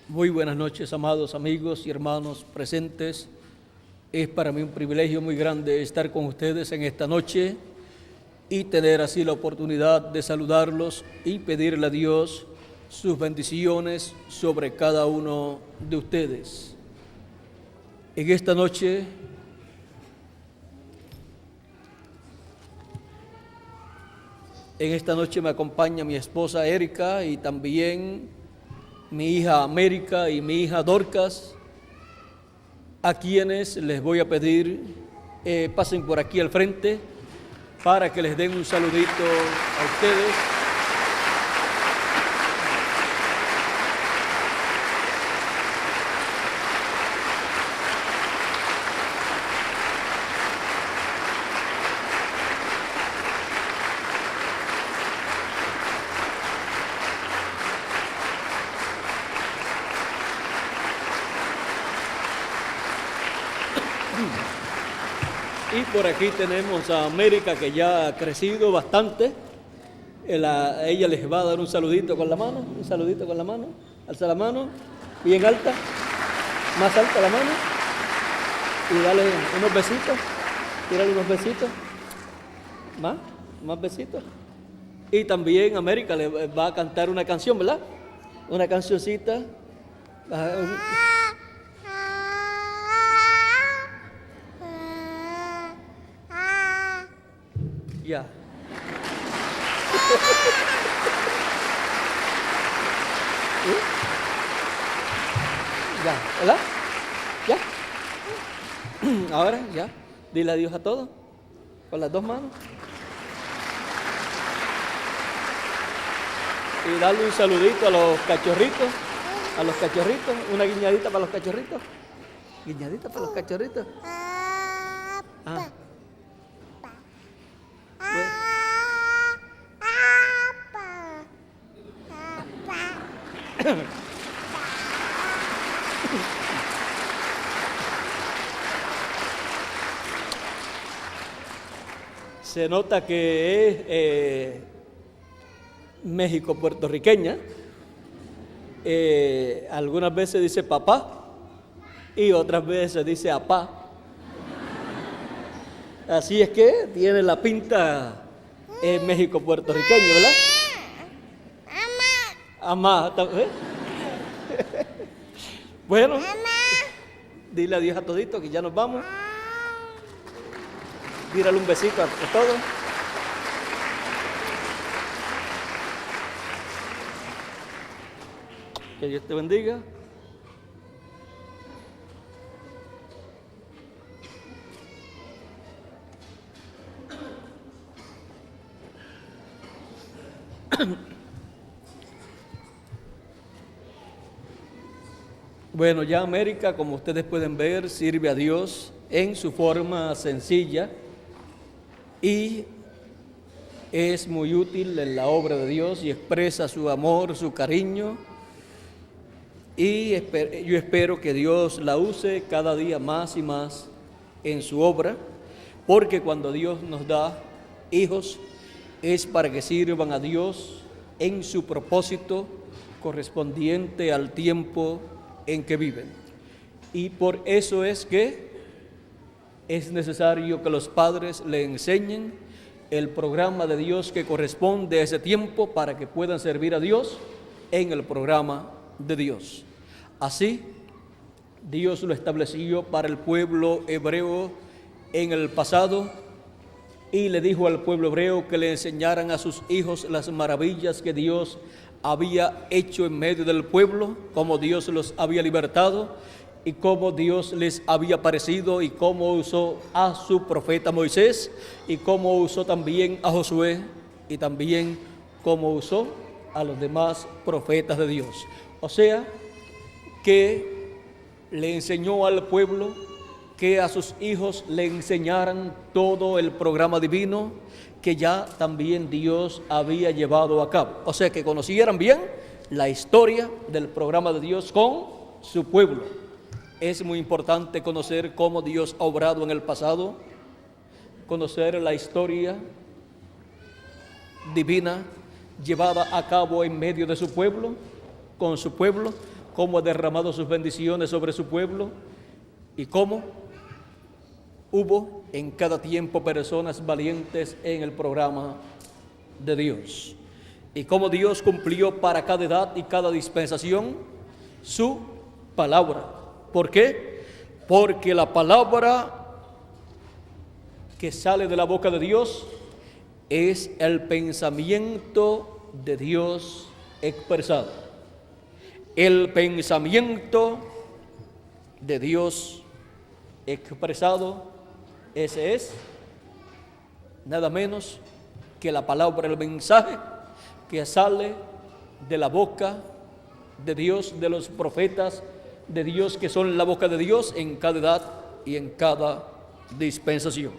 Muy buenas noches, amados amigos y hermanos presentes. Es para mí un privilegio muy grande estar con ustedes en esta noche y tener así la oportunidad de saludarlos y pedirle a Dios sus bendiciones sobre cada uno de ustedes. En esta noche me acompaña mi esposa Erika y también mi hija América y mi hija Dorcas, a quienes les voy a pedir pasen por aquí al frente para que les den un saludito a ustedes. Y por aquí tenemos a América, que ya ha crecido bastante. Ella les va a dar un saludito con la mano, alza la mano, bien alta, más alta la mano, y dale unos besitos, tírale unos besitos, más besitos. Y también América le va a cantar una canción, ¿verdad? Una cancioncita. Ya. Ya, ¿verdad? ¿Ya? Ahora, ya. Dile adiós a todos. Con las dos manos. Y darle un saludito a los cachorritos. A los cachorritos. Una guiñadita para los cachorritos. Guiñadita para los cachorritos. Ah. Se nota que es México puertorriqueña. Algunas veces dice papá y otras veces dice apá. Así es que tiene la pinta México puertorriqueño, ¿verdad? Amá. Bueno, dile adiós a todito que ya nos vamos. Tírale un besito a todos. Que Dios te bendiga. Bueno, ya América, como ustedes pueden ver, sirve a Dios en su forma sencilla y es muy útil en la obra de Dios y expresa su amor, su cariño, y yo espero que Dios la use cada día más y más en su obra, porque cuando Dios nos da hijos es para que sirvan a Dios en su propósito correspondiente al tiempo en que viven. Y por eso es que es necesario que los padres le enseñen el programa de Dios que corresponde a ese tiempo para que puedan servir a Dios en el programa de Dios. Así, Dios lo estableció para el pueblo hebreo en el pasado y le dijo al pueblo hebreo que le enseñaran a sus hijos las maravillas que Dios había hecho en medio del pueblo, cómo Dios los había libertado y cómo Dios les había aparecido y cómo usó a su profeta Moisés y cómo usó también a Josué y también cómo usó a los demás profetas de Dios. O sea, que le enseñó al pueblo que a sus hijos le enseñaran todo el programa divino que ya también Dios había llevado a cabo. O sea, que conocieran bien la historia del programa de Dios con su pueblo. Es muy importante conocer cómo Dios ha obrado en el pasado, conocer la historia divina llevada a cabo en medio de su pueblo, con su pueblo, cómo ha derramado sus bendiciones sobre su pueblo y cómo hubo en cada tiempo personas valientes en el programa de Dios y cómo Dios cumplió para cada edad y cada dispensación su palabra. ¿Por qué? Porque la palabra que sale de la boca de Dios es el pensamiento de Dios expresado. El pensamiento de Dios expresado, ese es nada menos que la palabra, el mensaje que sale de la boca de Dios, de los profetas de Dios, que son la boca de Dios en cada edad y en cada dispensación.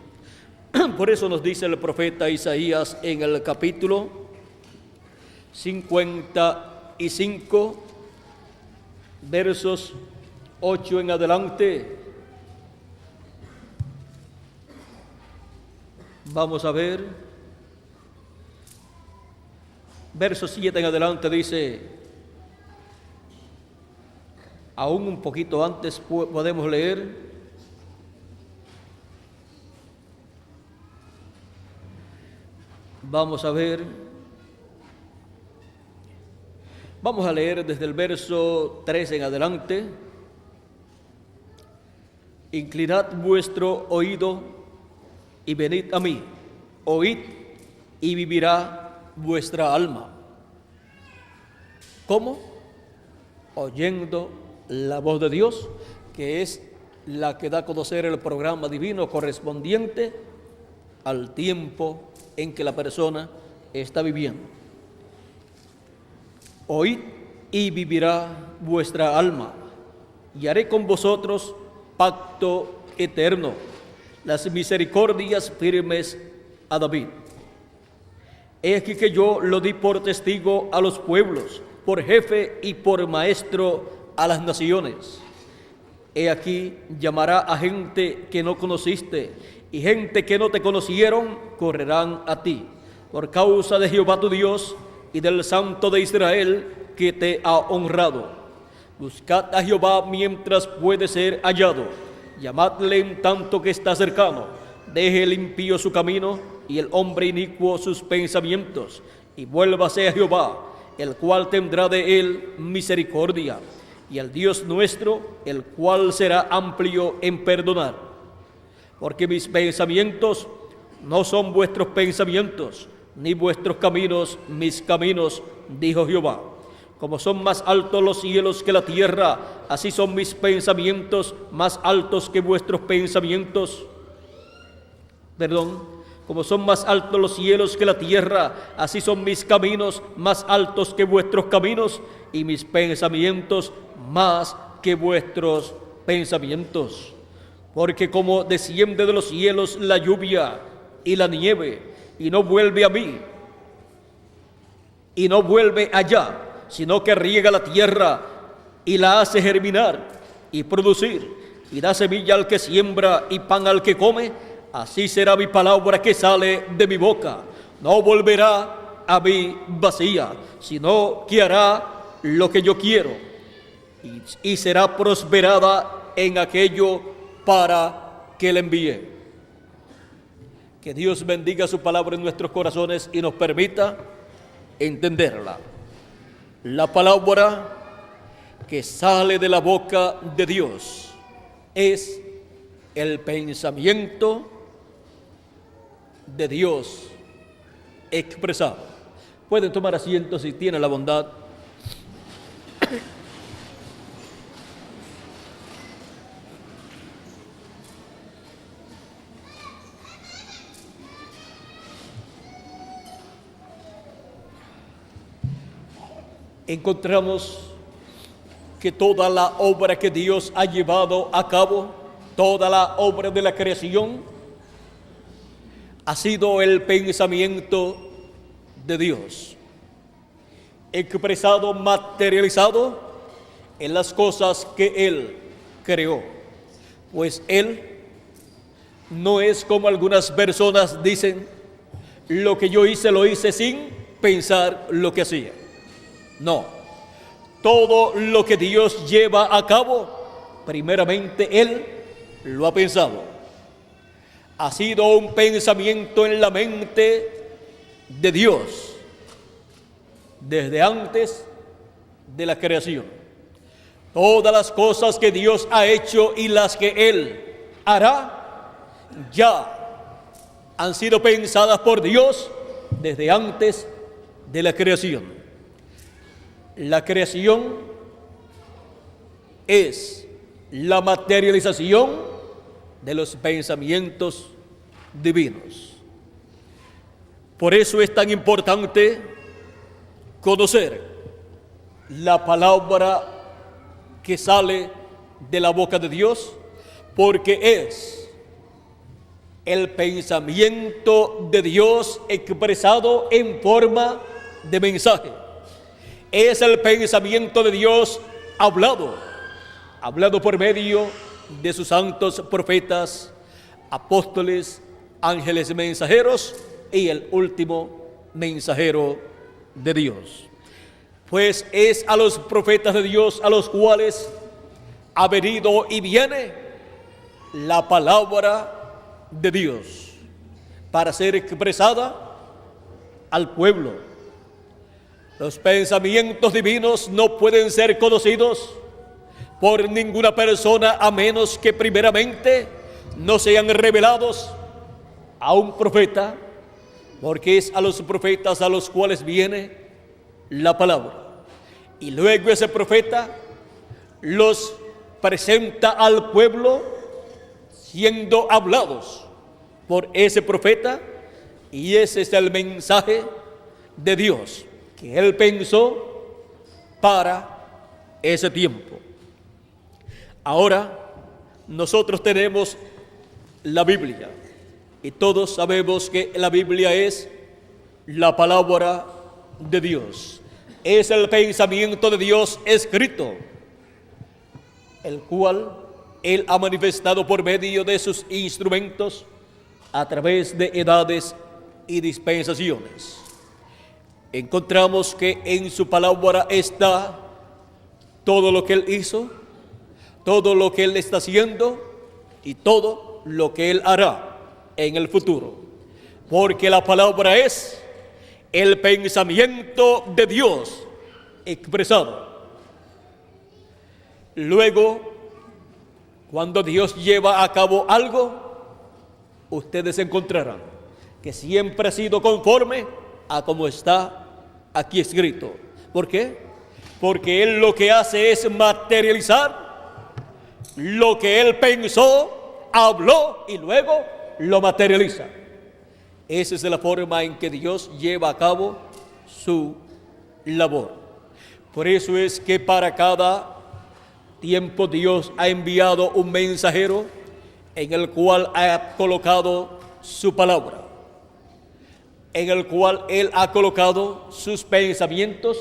Por eso nos dice el profeta Isaías en el capítulo 55, versos 8 en adelante. Vamos a ver, verso 7 en adelante dice, aún un poquito antes podemos leer, vamos a ver, vamos a leer desde el verso 3 en adelante. Inclinad vuestro oído y venid a mí, oíd y vivirá vuestra alma. ¿Cómo? Oyendo la voz de Dios, que es la que da a conocer el programa divino correspondiente al tiempo en que la persona está viviendo. Oíd y vivirá vuestra alma, y haré con vosotros pacto eterno, las misericordias firmes a David. He aquí que yo lo di por testigo a los pueblos, por jefe y por maestro a las naciones. He aquí llamará a gente que no conociste, y gente que no te conocieron correrán a ti, por causa de Jehová tu Dios y del Santo de Israel que te ha honrado. Buscad a Jehová mientras puede ser hallado, llamadle en tanto que está cercano. Deje el impío su camino y el hombre inicuo sus pensamientos, y vuélvase a Jehová, el cual tendrá de él misericordia, y al Dios nuestro, el cual será amplio en perdonar. Porque mis pensamientos no son vuestros pensamientos, ni vuestros caminos mis caminos, dijo Jehová. Como son más altos los cielos que la tierra, así son mis pensamientos más altos que vuestros pensamientos. Como son más altos los cielos que la tierra, así son mis caminos más altos que vuestros caminos, y mis pensamientos más que vuestros pensamientos. Porque como desciende de los cielos la lluvia y la nieve, y no vuelve a mí, y no vuelve allá, sino que riega la tierra y la hace germinar y producir, y da semilla al que siembra y pan al que come, así será mi palabra que sale de mi boca. No volverá a mí vacía, sino que hará lo que yo quiero, y será prosperada en aquello para que le envíe. Que Dios bendiga su palabra en nuestros corazones y nos permita entenderla. La palabra que sale de la boca de Dios es el pensamiento de Dios expresado. Pueden tomar asiento si tienen la bondad. Encontramos que toda la obra que Dios ha llevado a cabo, toda la obra de la creación, ha sido el pensamiento de Dios, expresado, materializado en las cosas que Él creó. Pues Él no es como algunas personas dicen, lo que yo hice lo hice sin pensar lo que hacía. No, todo lo que Dios lleva a cabo, primeramente Él lo ha pensado. Ha sido un pensamiento en la mente de Dios desde antes de la creación. Todas las cosas que Dios ha hecho y las que Él hará ya han sido pensadas por Dios desde antes de la creación. La creación es la materialización de los pensamientos divinos. Por eso es tan importante conocer la palabra que sale de la boca de Dios, porque es el pensamiento de Dios expresado en forma de mensaje. Es el pensamiento de Dios hablado por medio de sus santos profetas, apóstoles, ángeles mensajeros y el último mensajero de Dios. Pues es a los profetas de Dios a los cuales ha venido y viene la palabra de Dios para ser expresada al pueblo. Los pensamientos divinos no pueden ser conocidos por ninguna persona a menos que primeramente no sean revelados a un profeta, porque es a los profetas a los cuales viene la palabra. Y luego ese profeta los presenta al pueblo siendo hablados por ese profeta, y ese es el mensaje de Dios que Él pensó para ese tiempo. Ahora nosotros tenemos la Biblia y todos sabemos que la Biblia es la palabra de Dios. Es el pensamiento de Dios escrito, el cual Él ha manifestado por medio de sus instrumentos a través de edades y dispensaciones. Encontramos que en su palabra está todo lo que Él hizo, todo lo que Él está haciendo y todo lo que Él hará en el futuro. Porque la palabra es el pensamiento de Dios expresado. Luego, cuando Dios lleva a cabo algo, ustedes encontrarán que siempre ha sido conforme a como está aquí escrito. ¿Por qué? Porque Él lo que hace es materializar lo que Él pensó, habló y luego lo materializa. Esa es la forma en que Dios lleva a cabo su labor. Por eso es que para cada tiempo Dios ha enviado un mensajero en el cual ha colocado su palabra, en el cual Él ha colocado sus pensamientos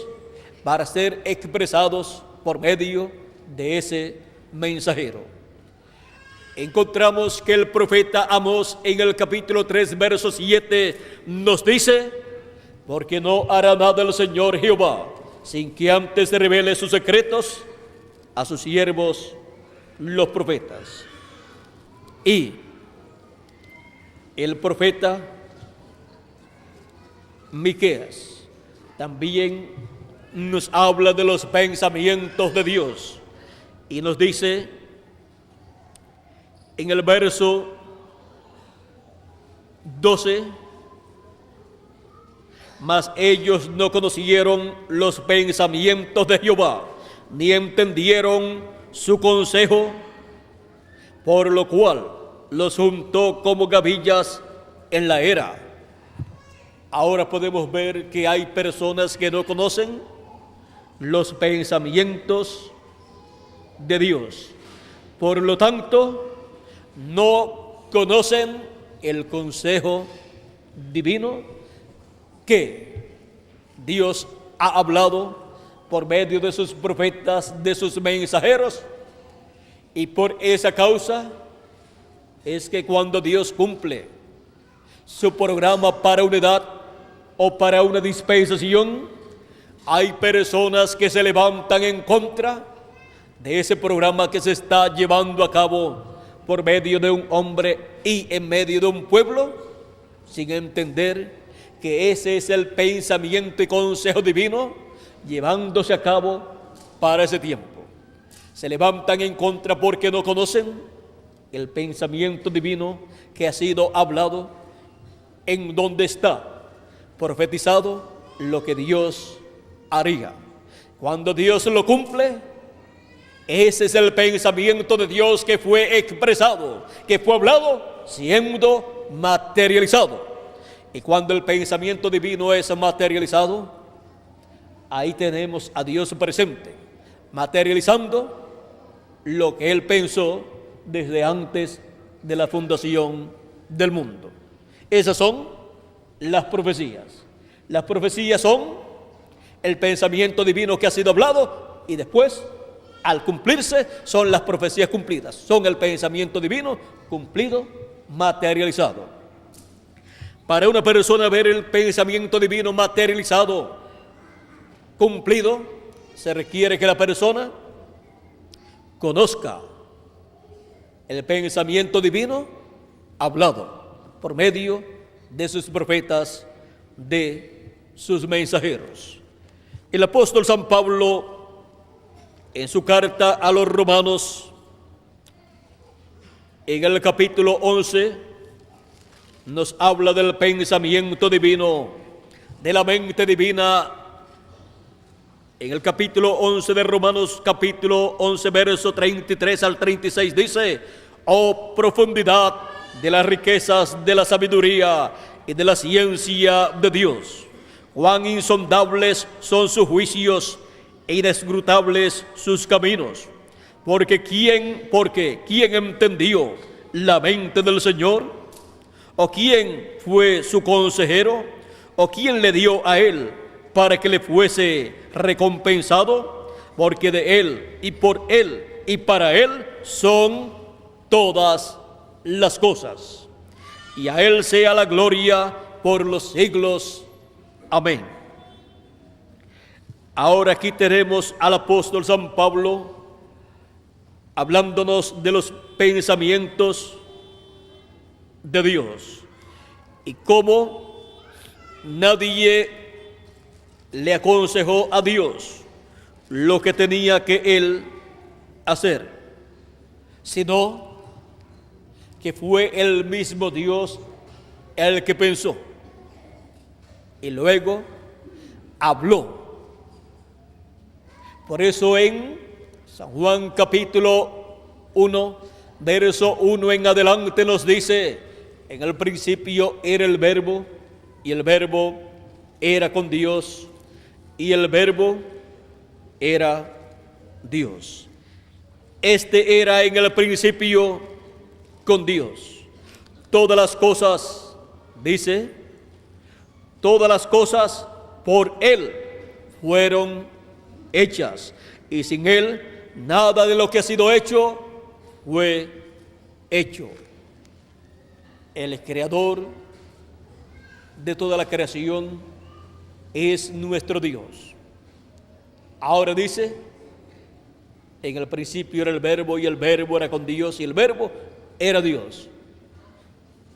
para ser expresados por medio de ese mensajero. Encontramos que el profeta Amós en el capítulo 3, verso 7 nos dice: porque no hará nada el Señor Jehová sin que antes revele sus secretos a sus siervos los profetas. Y el profeta Miqueas también nos habla de los pensamientos de Dios y nos dice en el verso 12: mas ellos no conocieron los pensamientos de Jehová, ni entendieron su consejo, por lo cual los juntó como gavillas en la era. Ahora podemos ver que hay personas que no conocen los pensamientos de Dios. Por lo tanto, no conocen el consejo divino que Dios ha hablado por medio de sus profetas, de sus mensajeros. Y por esa causa es que cuando Dios cumple su programa para una edad o para una dispensación, hay personas que se levantan en contra de ese programa que se está llevando a cabo por medio de un hombre y en medio de un pueblo, sin entender que ese es el pensamiento y consejo divino llevándose a cabo para ese tiempo. Se levantan en contra porque no conocen el pensamiento divino que ha sido hablado, en donde está profetizado lo que Dios haría. Cuando Dios lo cumple, ese es el pensamiento de Dios que fue expresado, que fue hablado, siendo materializado. Y cuando el pensamiento divino es materializado, ahí tenemos a Dios presente, materializando lo que Él pensó desde antes de la fundación del mundo. Esas son las profecías. Las profecías son el pensamiento divino que ha sido hablado y después, al cumplirse, son las profecías cumplidas. Son el pensamiento divino cumplido, materializado. Para una persona ver el pensamiento divino materializado, cumplido, se requiere que la persona conozca el pensamiento divino hablado por medio de sus profetas, de sus mensajeros. El apóstol San Pablo, en su carta a los romanos, en el capítulo 11, nos habla del pensamiento divino, de la mente divina. En el capítulo 11 de Romanos, capítulo 11, verso 33 al 36, dice: oh profundidad de las riquezas de la sabiduría y de la ciencia de Dios, cuán insondables son sus juicios e inescrutables sus caminos. Porque ¿quién entendió la mente del Señor? ¿O quién fue su consejero? ¿O quién le dio a él para que le fuese recompensado? Porque de él y por él y para él son todas las cosas. Y a él sea la gloria por los siglos. Amén. Ahora aquí tenemos al apóstol San Pablo hablándonos de los pensamientos de Dios y cómo nadie le aconsejó a Dios lo que tenía que él hacer, sino que fue el mismo Dios el que pensó y luego habló. Por eso en San Juan capítulo 1, verso 1 en adelante nos dice: en el principio era el Verbo, y el Verbo era con Dios, y el Verbo era Dios. Este era en el principio con Dios. Todas las cosas, dice, todas las cosas por Él fueron hechas, y sin Él nada de lo que ha sido hecho fue hecho. El creador de toda la creación es nuestro Dios. Ahora dice: en el principio era el Verbo, y el Verbo era con Dios, y el Verbo era Dios.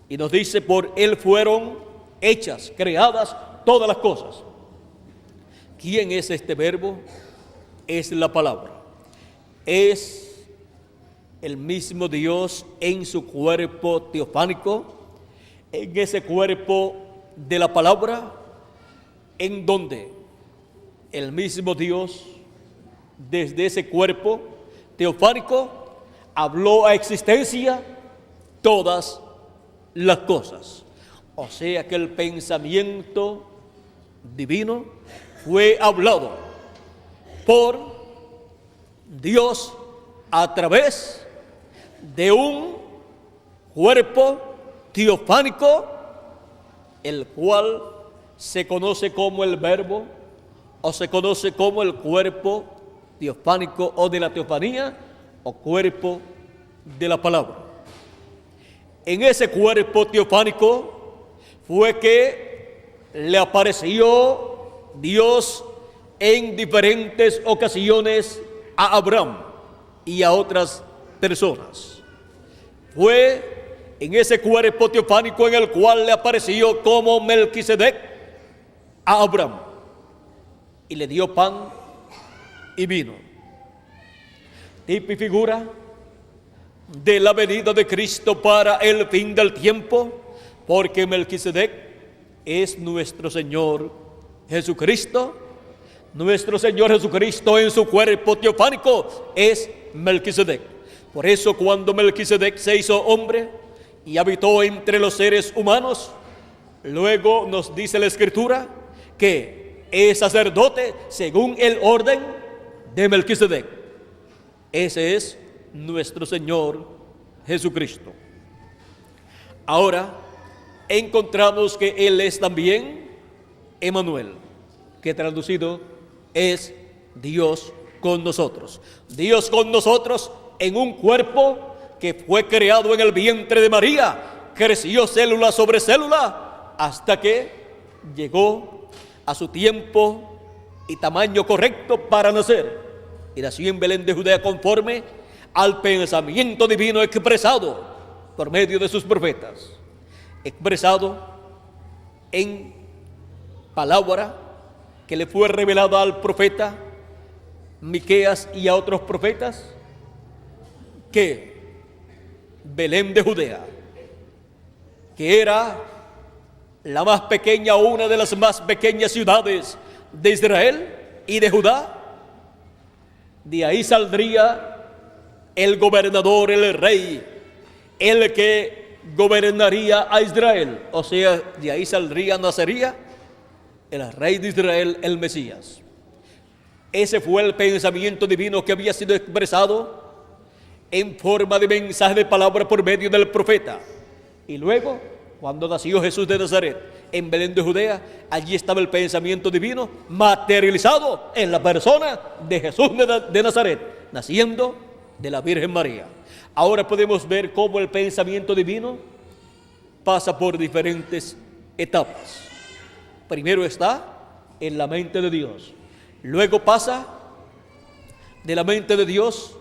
Y nos dice: por Él fueron hechas, creadas todas las cosas. ¿Quién es este Verbo? Es la palabra. Es el mismo Dios en su cuerpo teofánico, en ese cuerpo de la palabra, en donde el mismo Dios, desde ese cuerpo teofánico, habló a existencia todas las cosas. O sea que el pensamiento divino fue hablado por Dios a través de un cuerpo teofánico, el cual se conoce como el Verbo, o se conoce como el cuerpo teofánico o de la teofanía, o cuerpo de la palabra. En ese cuerpo teofánico fue que le apareció Dios en diferentes ocasiones a Abraham y a otras personas. Fue en ese cuerpo teofánico en el cual le apareció como Melquisedec a Abraham y le dio pan y vino. Tipo y figura de la venida de Cristo para el fin del tiempo, porque Melquisedec es nuestro Señor Jesucristo. Nuestro Señor Jesucristo en su cuerpo teofánico es Melquisedec. Por eso cuando Melquisedec se hizo hombre y habitó entre los seres humanos, luego nos dice la Escritura que es sacerdote según el orden de Melquisedec. Ese es nuestro Señor Jesucristo. Ahora encontramos que Él es también Emmanuel, que traducido es Dios con nosotros. Dios con nosotros en un cuerpo que fue creado en el vientre de María, creció célula sobre célula hasta que llegó a su tiempo y tamaño correcto para nacer. Y nació en Belén de Judea conforme al pensamiento divino expresado por medio de sus profetas, expresado en palabra que le fue revelada al profeta Miqueas y a otros profetas, que Belén de Judea, que era la más pequeña, una de las más pequeñas ciudades de Israel y de Judá, de ahí saldría el gobernador, el rey, el que gobernaría a Israel. O sea, de ahí saldría, nacería el rey de Israel, el Mesías. Ese fue el pensamiento divino que había sido expresado en forma de mensaje de palabra por medio del profeta. Y luego, cuando nació Jesús de Nazaret en Belén de Judea, allí estaba el pensamiento divino materializado en la persona de Jesús de Nazaret, naciendo de la Virgen María. Ahora podemos ver cómo el pensamiento divino pasa por diferentes etapas. Primero está en la mente de Dios, luego pasa de la mente de Dios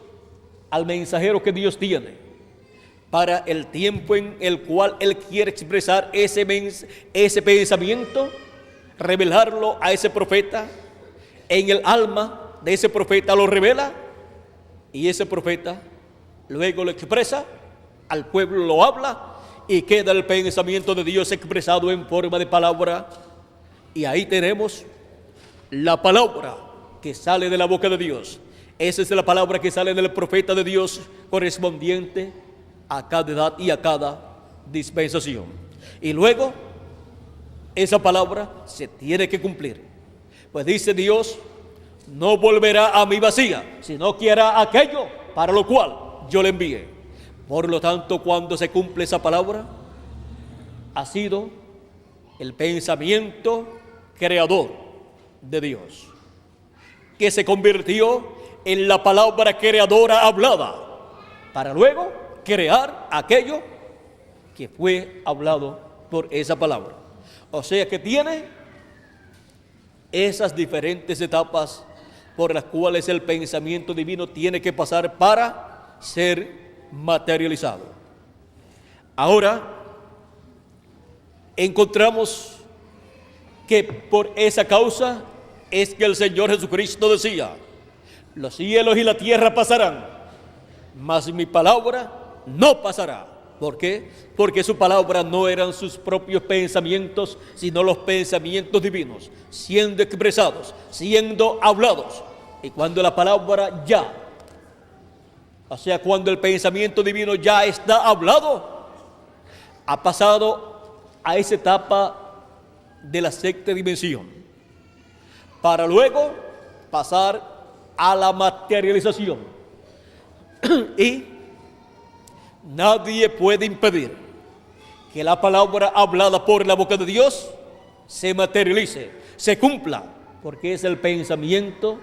al mensajero que Dios tiene para el tiempo en el cual Él quiere expresar ese pensamiento, revelarlo a ese profeta. En el alma de ese profeta lo revela y ese profeta luego lo expresa, al pueblo lo habla y queda el pensamiento de Dios expresado en forma de palabra. Y ahí tenemos la palabra que sale de la boca de Dios. Esa es la palabra que sale del profeta de Dios correspondiente a cada edad y a cada dispensación. Y luego esa palabra se tiene que cumplir. Pues dice Dios, no volverá a mí vacía, sino que hará aquello para lo cual yo le envié. Por lo tanto, cuando se cumple esa palabra, ha sido el pensamiento creador de Dios, que se convirtió en la palabra creadora hablada, para luego crear aquello que fue hablado por esa palabra. O sea que tiene esas diferentes etapas por las cuales el pensamiento divino tiene que pasar para ser materializado. Ahora encontramos que por esa causa es que el Señor Jesucristo decía: los cielos y la tierra pasarán, mas mi palabra no pasará. ¿Por qué? Porque su palabra no eran sus propios pensamientos, sino los pensamientos divinos, siendo expresados, siendo hablados. Y cuando la palabra ya, o sea, cuando el pensamiento divino ya está hablado, ha pasado a esa etapa de la sexta dimensión, para luego pasar a la materialización. Y nadie puede impedir que la palabra hablada por la boca de Dios se materialice, se cumpla, porque es el pensamiento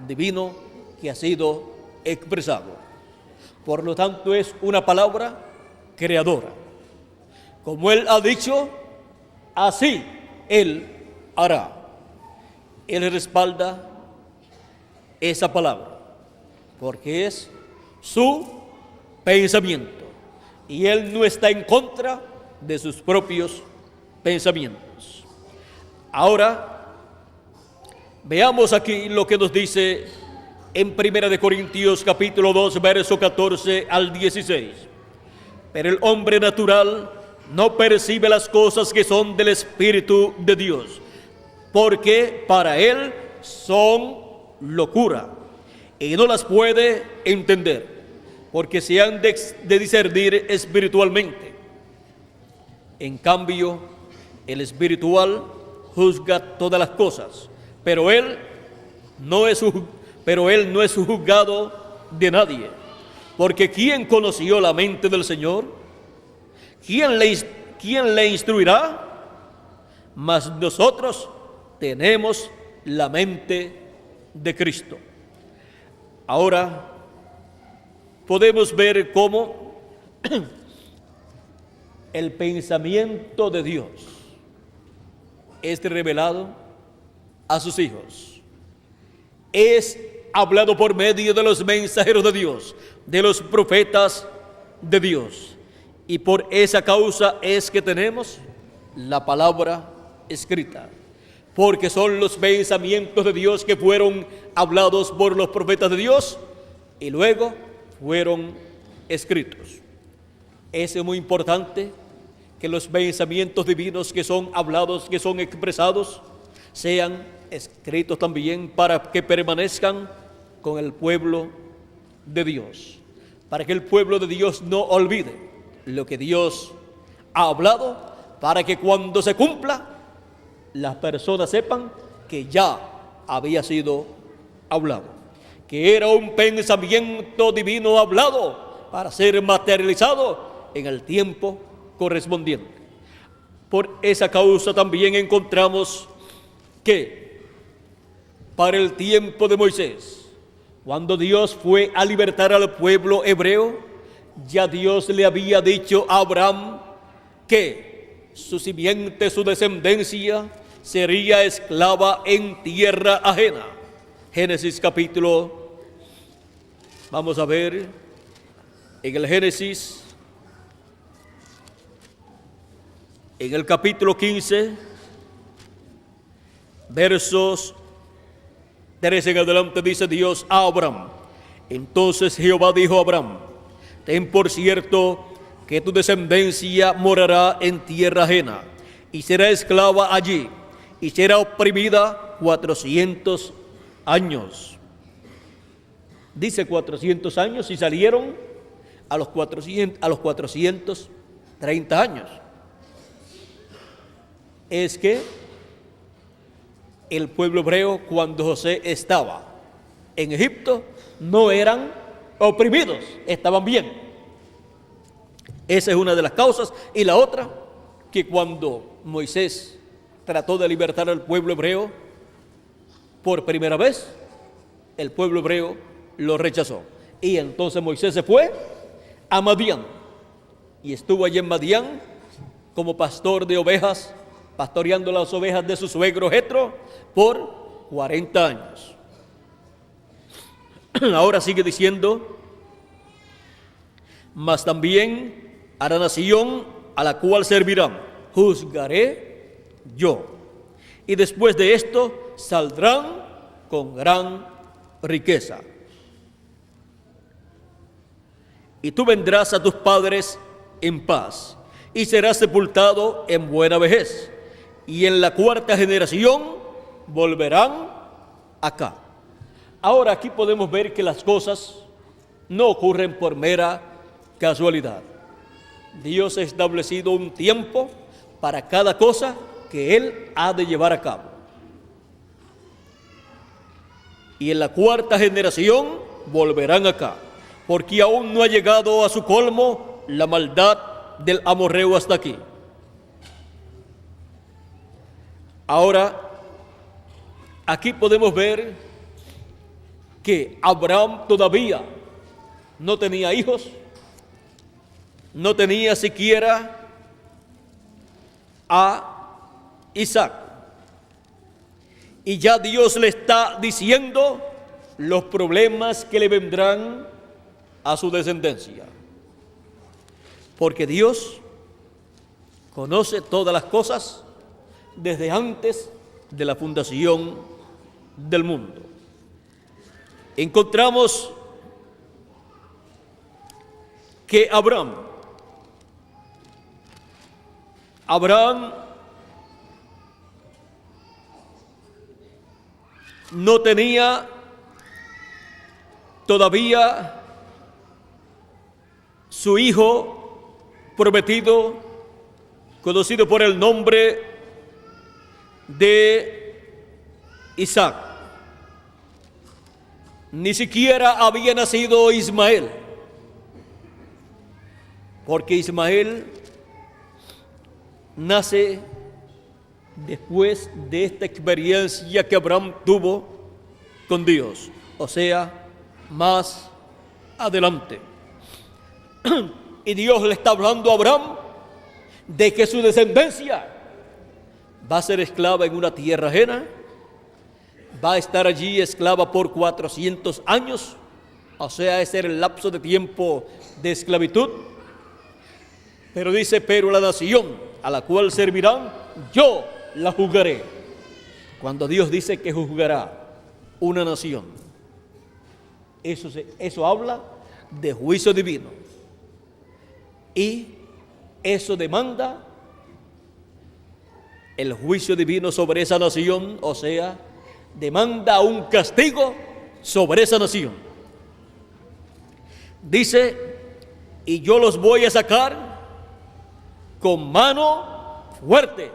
divino que ha sido expresado. Por lo tanto, es una palabra creadora. Como Él ha dicho, así Él hará. Él respalda esa palabra, porque es su pensamiento y Él no está en contra de sus propios pensamientos. Ahora, veamos aquí lo que nos dice en 1 Corintios capítulo 2, verso 14 al 16. Pero el hombre natural no percibe las cosas que son del Espíritu de Dios, porque para él son locura, y no las puede entender, porque se han de discernir espiritualmente. En cambio, el espiritual juzga todas las cosas, pero él no es juzgado de nadie. Porque ¿quién conoció la mente del Señor? ¿Quién le instruirá? Mas nosotros tenemos la mente de Cristo. Ahora podemos ver cómo el pensamiento de Dios es revelado a sus hijos. Es hablado por medio de los mensajeros de Dios, de los profetas de Dios. Y por esa causa es que tenemos la palabra escrita, porque son los pensamientos de Dios que fueron hablados por los profetas de Dios y luego fueron escritos. Es muy importante que los pensamientos divinos que son hablados, que son expresados, sean escritos también para que permanezcan con el pueblo de Dios, para que el pueblo de Dios no olvide lo que Dios ha hablado, para que cuando se cumpla, las personas sepan que ya había sido hablado, que era un pensamiento divino hablado para ser materializado en el tiempo correspondiente. Por esa causa también encontramos que para el tiempo de Moisés, cuando Dios fue a libertar al pueblo hebreo, ya Dios le había dicho a Abraham que su simiente, su descendencia, sería esclava en tierra ajena. Génesis capítulo, vamos a ver, en el Génesis, en el capítulo 15, versos 13 en adelante, dice Dios a Abraham: entonces Jehová dijo a Abraham: ten por cierto que tu descendencia morará en tierra ajena, y será esclava allí, y será oprimida 400 años. Dice 400 años, y salieron a los 430 años. Es que el pueblo hebreo, cuando José estaba en Egipto, no eran oprimidos, estaban bien. Esa es una de las causas. Y la otra, que cuando Moisés trató de libertar al pueblo hebreo por primera vez, el pueblo hebreo lo rechazó. Y entonces Moisés se fue a Madián y estuvo allí en Madián como pastor de ovejas, pastoreando las ovejas de su suegro Jetro por 40 años. Ahora sigue diciendo: mas también a la nación a la cual servirán juzgaré yo, y después de esto saldrán con gran riqueza. Y tú vendrás a tus padres en paz, y serás sepultado en buena vejez, y en la cuarta generación volverán acá. Ahora aquí podemos ver que las cosas no ocurren por mera casualidad. Dios ha establecido un tiempo para cada cosa que Él ha de llevar a cabo. Y en la cuarta generación volverán acá, porque aún no ha llegado a su colmo la maldad del amorreo hasta aquí. Ahora, aquí podemos ver que Abraham todavía no tenía hijos, no tenía siquiera a Isaac. Y ya Dios le está diciendo los problemas que le vendrán a su descendencia. Porque Dios conoce todas las cosas desde antes de la fundación del mundo. Encontramos que Abraham no tenía todavía su hijo prometido, conocido por el nombre de Isaac. Ni siquiera había nacido Ismael, porque Ismael nace después de esta experiencia que Abraham tuvo con Dios, o sea, más adelante. Y Dios le está hablando a Abraham de que su descendencia va a ser esclava en una tierra ajena, va a estar allí esclava por 400 años, o sea, ese era el lapso de tiempo de esclavitud. Pero dice, pero la nación a la cual servirán, yo la juzgaré. Cuando Dios dice que juzgará una nación, eso habla de juicio divino. Y eso demanda el juicio divino sobre esa nación, o sea, demanda un castigo sobre esa nación. Dice, y yo los voy a sacar con mano fuerte.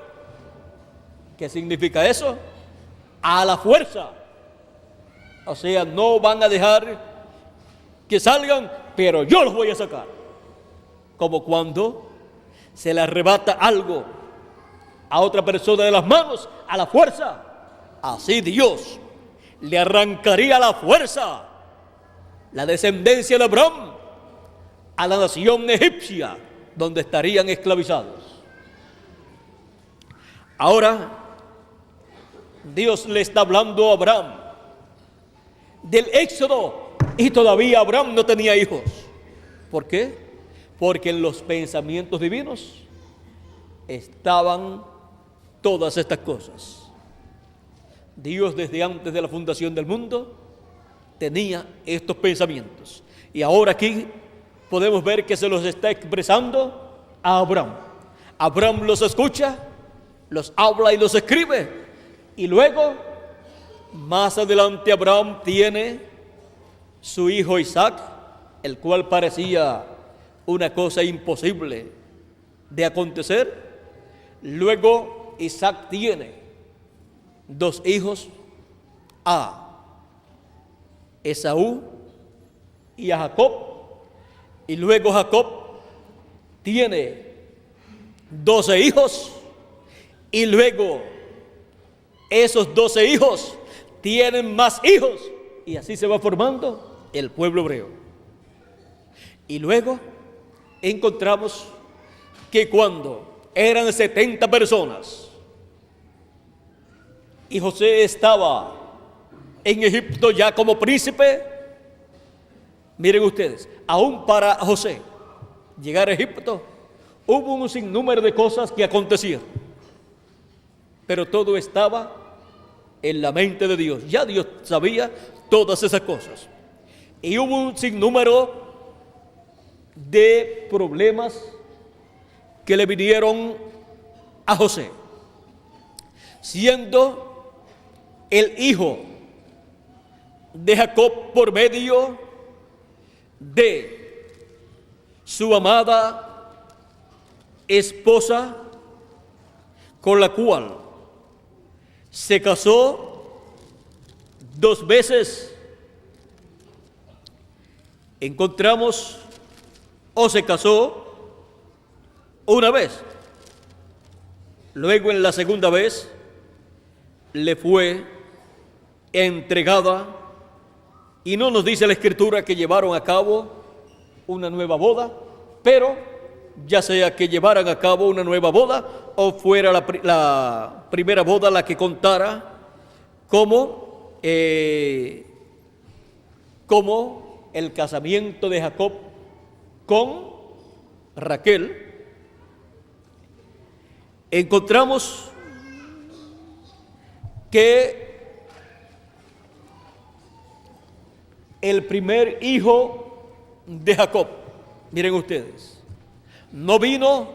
¿Qué significa eso? A la fuerza. O sea, no van a dejar que salgan, pero yo los voy a sacar. Como cuando se le arrebata algo a otra persona de las manos, a la fuerza. Así Dios le arrancaría a la fuerza la descendencia de Abraham a la nación egipcia, donde estarían esclavizados. Ahora, Dios le está hablando a Abraham del éxodo, y todavía Abraham no tenía hijos. ¿Por qué? Porque en los pensamientos divinos estaban todas estas cosas. Dios, desde antes de la fundación del mundo, tenía estos pensamientos. Y ahora aquí podemos ver que se los está expresando a Abraham. Abraham los escucha, los habla y los escribe. Y luego, más adelante, Abraham tiene su hijo Isaac, el cual parecía una cosa imposible de acontecer. Luego, Isaac tiene dos hijos, a Esaú y a Jacob. Y luego Jacob tiene 12 hijos, y luego esos 12 hijos tienen más hijos, y así se va formando el pueblo hebreo. Y luego encontramos que cuando eran 70 personas y José estaba en Egipto ya como príncipe, miren ustedes, aún para José llegar a Egipto hubo un sinnúmero de cosas que acontecieron, pero todo estaba en la mente de Dios. Ya Dios sabía todas esas cosas, y hubo un sinnúmero de problemas que le vinieron a José, siendo el hijo de Jacob por medio de su amada esposa, con la cual se casó 2 veces. Encontramos, o se casó una vez, luego en la segunda vez le fue entregada, y no nos dice la Escritura que llevaron a cabo una nueva boda, pero ya sea que llevaran a cabo una nueva boda o fuera la primera boda la que contara como como el casamiento de Jacob con Raquel, encontramos que el primer hijo de Jacob, miren ustedes, no vino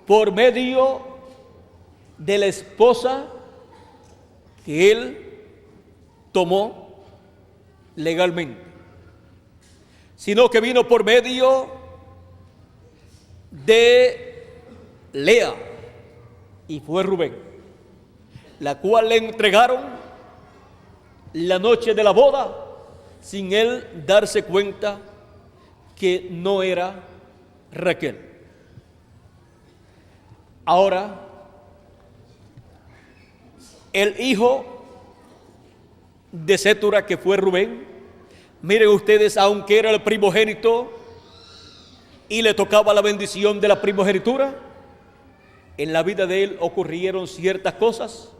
por medio de la esposa que él tomó legalmente, sino que vino por medio de Lea, y fue Rubén, la cual le entregaron la noche de la boda sin él darse cuenta que no era Raquel. Ahora, el hijo de Cetura, que fue Rubén, miren ustedes, aunque era el primogénito y le tocaba la bendición de la primogenitura, en la vida de él ocurrieron ciertas cosas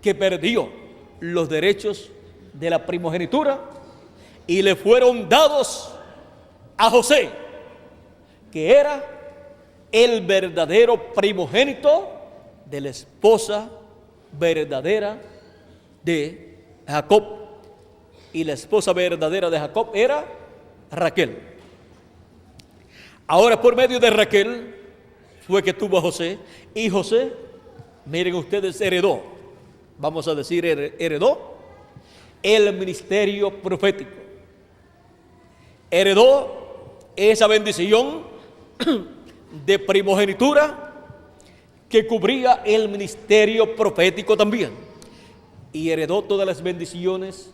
que perdió los derechos de la primogenitura y le fueron dados a José, que era el verdadero primogénito de la esposa verdadera de Jacob, y la esposa verdadera de Jacob era Raquel. Ahora, por medio de Raquel fue que tuvo a José, y José, miren ustedes, heredó, vamos a decir, heredó el ministerio profético, heredó esa bendición de primogenitura que cubría el ministerio profético también, y heredó todas las bendiciones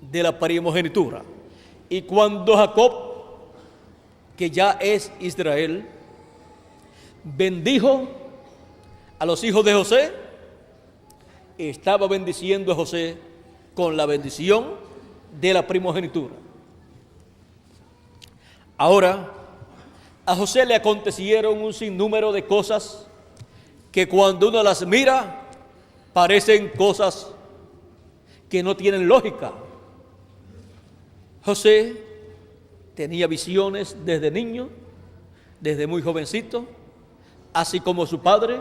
de la primogenitura. Y cuando Jacob, que ya es Israel, bendijo a los hijos de José, estaba bendiciendo a José con la bendición de la primogenitura. Ahora, a José le acontecieron un sinnúmero de cosas que cuando uno las mira parecen cosas que no tienen lógica. José tenía visiones desde niño, desde muy jovencito, así como su padre.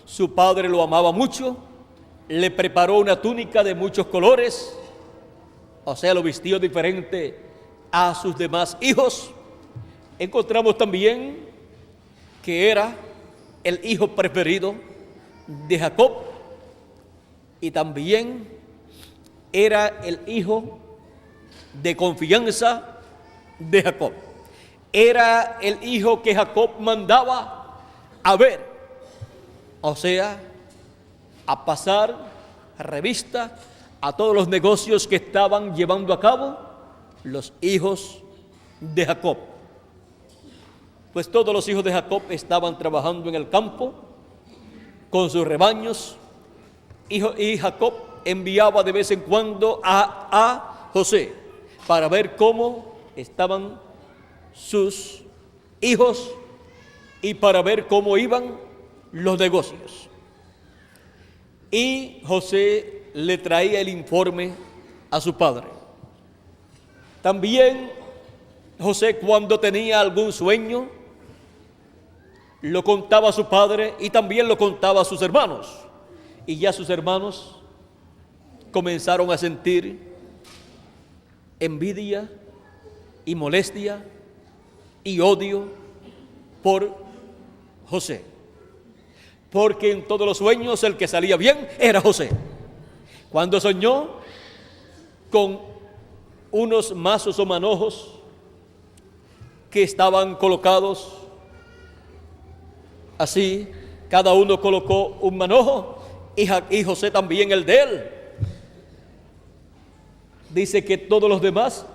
Su padre lo amaba mucho, le preparó una túnica de muchos colores, o sea, lo vistió diferente a sus demás hijos. Encontramos también que era el hijo preferido de Jacob, y también era el hijo de confianza de Jacob. Era el hijo que Jacob mandaba a ver, o sea, a pasar revista a todos los negocios que estaban llevando a cabo los hijos de Jacob. Pues todos los hijos de Jacob estaban trabajando en el campo con sus rebaños, y Jacob enviaba de vez en cuando a José para ver cómo estaban sus hijos y para ver cómo iban los negocios. Y José le traía el informe a su padre. También José, cuando tenía algún sueño, lo contaba a su padre y también lo contaba a sus hermanos. Y ya sus hermanos comenzaron a sentir envidia y molestia y odio por José, porque en todos los sueños el que salía bien era José. Cuando soñó con unos mazos o manojos que estaban colocados así, cada uno colocó un manojo, y José también el de él. Dice que todos los demás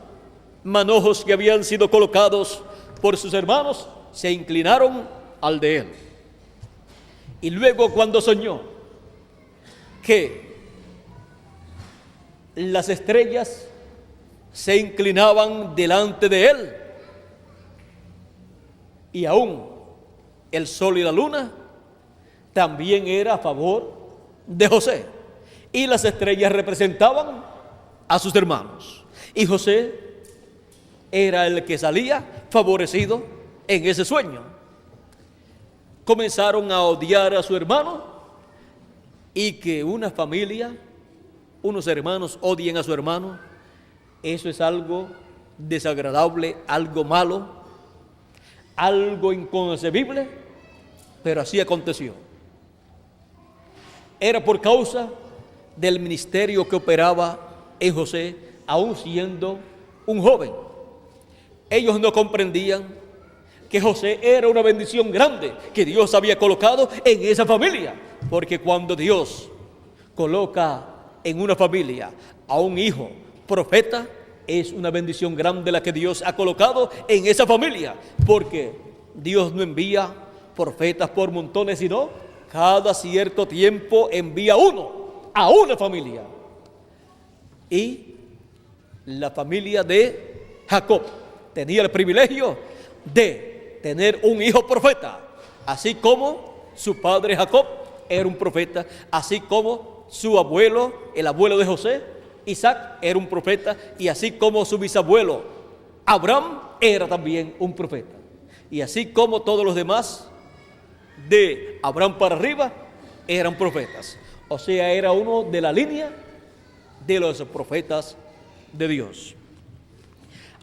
manojos que habían sido colocados por sus hermanos se inclinaron al de él. Y luego, cuando soñó que las estrellas se inclinaban delante de él, y aún el sol y la luna también era a favor de José, y las estrellas representaban a sus hermanos. Y José era el que salía favorecido en ese sueño. Comenzaron a odiar a su hermano, y que una familia, unos hermanos odien a su hermano, eso es algo desagradable, algo malo, algo inconcebible, pero así aconteció. Era por causa del ministerio que operaba en José, aún siendo un joven. Ellos no comprendían que José era una bendición grande que Dios había colocado en esa familia, porque cuando Dios coloca en una familia a un hijo profeta, es una bendición grande la que Dios ha colocado en esa familia, porque Dios no envía profetas por montones, sino cada cierto tiempo envía uno a una familia. Y la familia de Jacob tenía el privilegio de tener un hijo profeta, así como su padre Jacob era un profeta, así como su abuelo, el abuelo de José, Isaac, era un profeta, y así como su bisabuelo Abraham era también un profeta, y así como todos los demás de Abraham para arriba eran profetas. O sea, era uno de la línea de los profetas de Dios.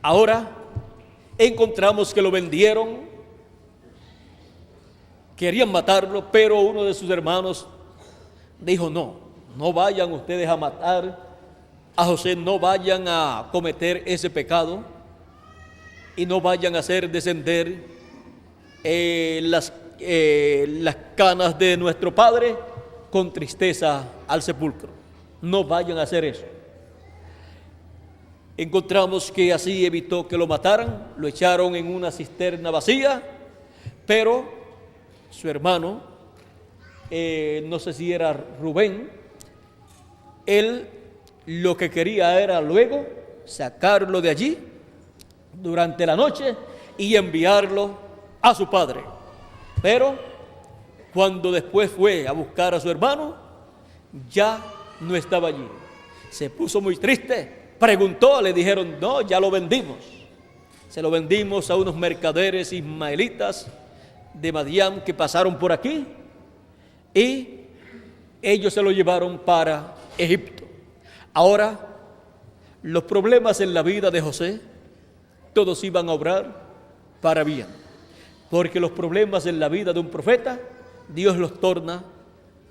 Ahora encontramos que lo vendieron, querían matarlo, pero uno de sus hermanos dijo: no vayan ustedes a matar a José, no vayan a cometer ese pecado y no vayan a hacer descender las canas de nuestro padre con tristeza al sepulcro. No vayan a hacer eso. Encontramos que así evitó que lo mataran, lo echaron en una cisterna vacía, pero su hermano, no sé si era Rubén, él lo que quería era luego sacarlo de allí durante la noche y enviarlo a su padre. Pero cuando después fue a buscar a su hermano, ya no estaba allí. Se puso muy triste, preguntó, le dijeron: no, ya lo vendimos. Se lo vendimos a unos mercaderes ismaelitas de Madián que pasaron por aquí, y ellos se lo llevaron para Egipto. Ahora, los problemas en la vida de José, todos iban a obrar para bien, porque los problemas en la vida de un profeta, Dios los torna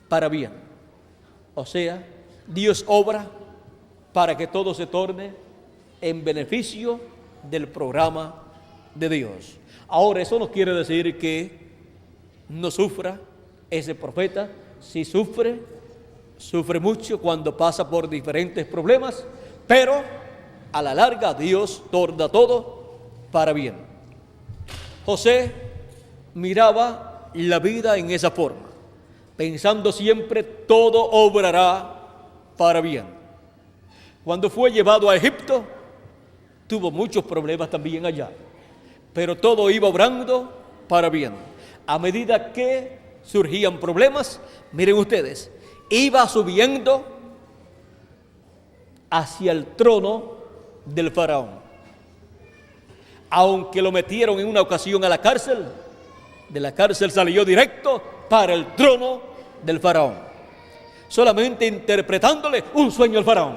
para bien. O sea, Dios obra para que todo se torne en beneficio del programa de Dios. Ahora, eso no quiere decir que no sufra ese profeta. Si sufre mucho cuando pasa por diferentes problemas, pero a la larga Dios torna todo para bien. José miraba la vida en esa forma, pensando siempre: todo obrará para bien. Cuando fue llevado a Egipto, tuvo muchos problemas también allá, pero todo iba obrando para bien. A medida que surgían problemas, miren ustedes, iba subiendo hacia el trono del faraón. Aunque lo metieron en una ocasión a la cárcel, de la cárcel salió directo para el trono del faraón, solamente interpretándole un sueño al faraón.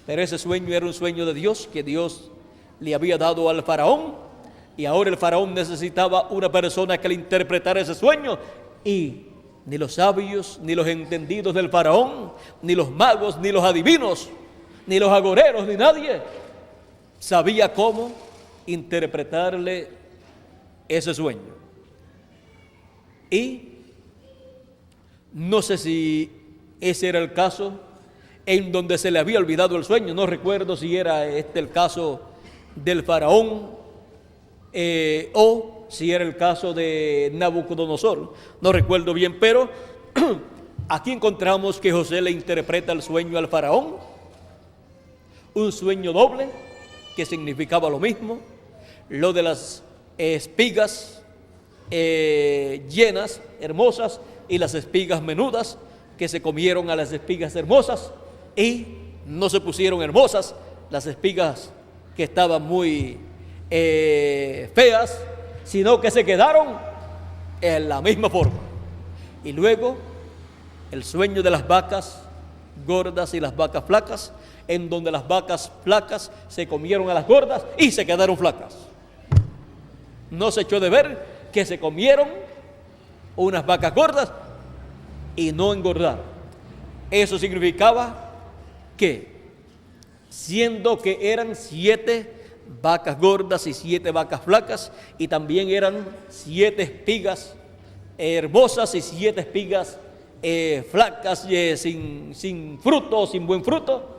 Pero ese sueño era un sueño de Dios, que Dios le había dado al faraón, y ahora el faraón necesitaba una persona que le interpretara ese sueño, y ni los sabios, ni los entendidos del faraón, ni los magos, ni los adivinos, ni los agoreros, ni nadie sabía cómo interpretarle ese sueño. Y no sé si ese era el caso en donde se le había olvidado el sueño. No recuerdo si era el caso del faraón o si era el caso de Nabucodonosor. No recuerdo bien, pero aquí encontramos que José le interpreta el sueño al faraón, un sueño doble que significaba lo mismo, lo de las espigas llenas, hermosas, y las espigas menudas, que se comieron a las espigas hermosas y no se pusieron hermosas, las espigas que estaban muy feas, sino que se quedaron en la misma forma. Y luego el sueño de las vacas gordas y las vacas flacas, en donde las vacas flacas se comieron a las gordas y se quedaron flacas. No se echó de ver que se comieron unas vacas gordas y no engordaron. Eso significaba que, siendo que eran 7 vacas gordas y 7 vacas flacas, y también eran 7 espigas hermosas y 7 espigas flacas, sin fruto, sin buen fruto,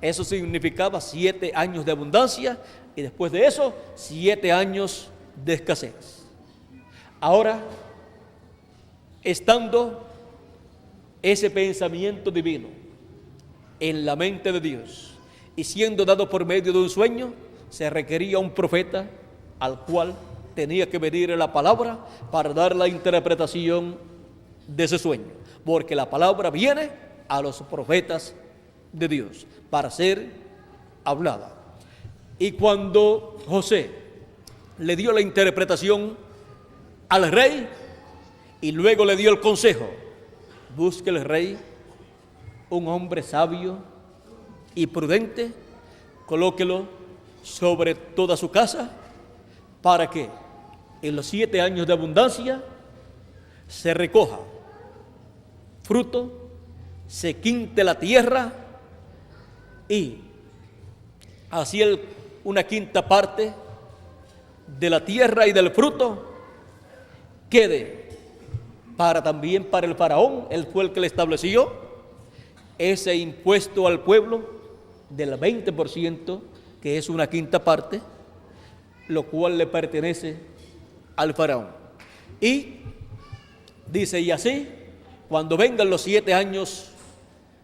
eso significaba 7 años de abundancia, y después de eso 7 años de escasez. Ahora, estando ese pensamiento divino en la mente de Dios y siendo dado por medio de un sueño, se requería un profeta al cual tenía que venir la palabra para dar la interpretación de ese sueño, porque la palabra viene a los profetas de Dios para ser hablada. Y cuando José le dio la interpretación al rey y luego le dio el consejo, busque el rey un hombre sabio y prudente, colóquelo sobre toda su casa, para que en los 7 años de abundancia se recoja fruto, se quinte la tierra, y así una quinta parte de la tierra y del fruto quede también para el faraón. Él fue el que le estableció ese impuesto al pueblo del 20%, que es una quinta parte, lo cual le pertenece al faraón. Y dice, y así, cuando vengan los 7 años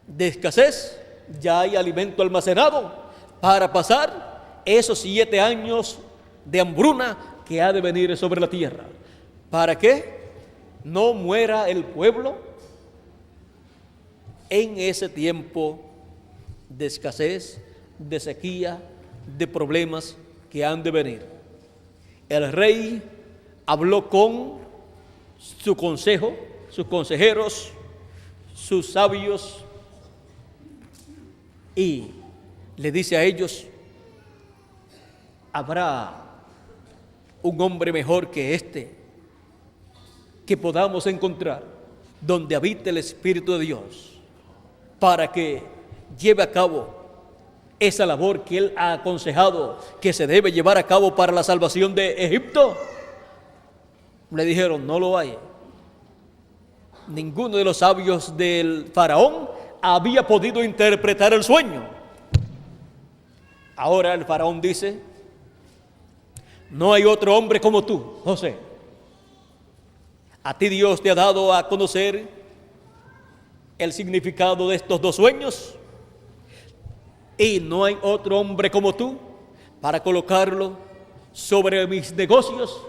de escasez, ya hay alimento almacenado para pasar esos 7 años de hambruna que ha de venir sobre la tierra. ¿Para qué? No muera el pueblo en ese tiempo de escasez, de sequía, de problemas que han de venir. El rey habló con su consejo, sus consejeros, sus sabios, y le dice a ellos: ¿habrá un hombre mejor que este que podamos encontrar, donde habite el Espíritu de Dios, para que lleve a cabo esa labor que él ha aconsejado que se debe llevar a cabo para la salvación de Egipto? Le dijeron: no lo hay. Ninguno de los sabios del faraón había podido interpretar el sueño. Ahora el faraón dice: no hay otro hombre como tú, José. A ti Dios te ha dado a conocer el significado de estos 2 sueños, y no hay otro hombre como tú para colocarlo sobre mis negocios,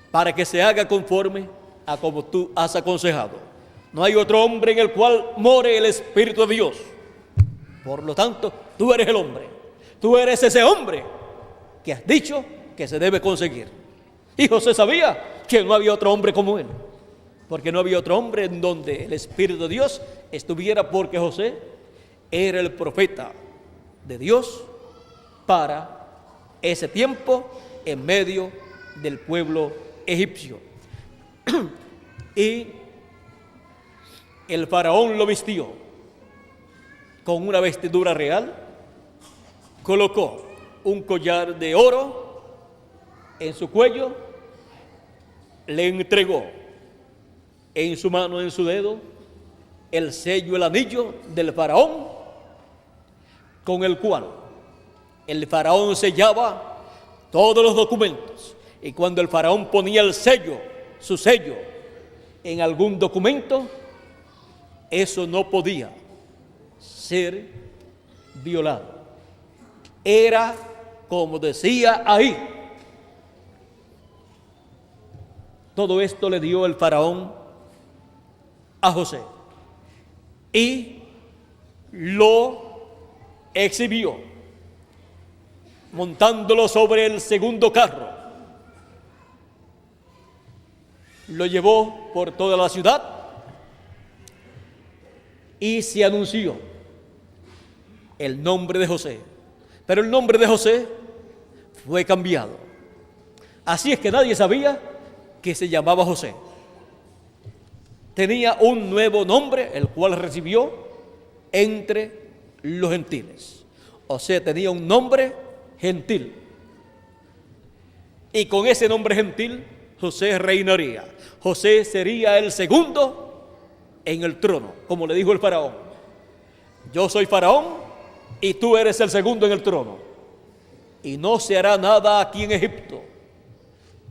para que se haga conforme a como tú has aconsejado. No hay otro hombre en el cual more el Espíritu de Dios. Por lo tanto, tú eres el hombre. Tú eres ese hombre que has dicho que se debe conseguir. Y José sabía que no había otro hombre como él, porque no había otro hombre en donde el Espíritu de Dios estuviera, porque José era el profeta de Dios para ese tiempo en medio del pueblo egipcio. Y el faraón lo vistió con una vestidura real, colocó un collar de oro en su cuello, le entregó en su mano, en su dedo, el sello, el anillo del faraón, con el cual el faraón sellaba todos los documentos. Y cuando el faraón ponía el sello, su sello, en algún documento, eso no podía ser violado. Era como decía ahí. Todo esto le dio el faraón a José y lo exhibió montándolo sobre el segundo carro, lo llevó por toda la ciudad y se anunció el nombre de José. Pero el nombre de José fue cambiado. Así es que nadie sabía que se llamaba José. Tenía un nuevo nombre, el cual recibió entre los gentiles. O sea, tenía un nombre gentil. Y con ese nombre gentil, José reinaría. José sería el segundo en el trono, como le dijo el faraón. Yo soy faraón y tú eres el segundo en el trono. Y no se hará nada aquí en Egipto,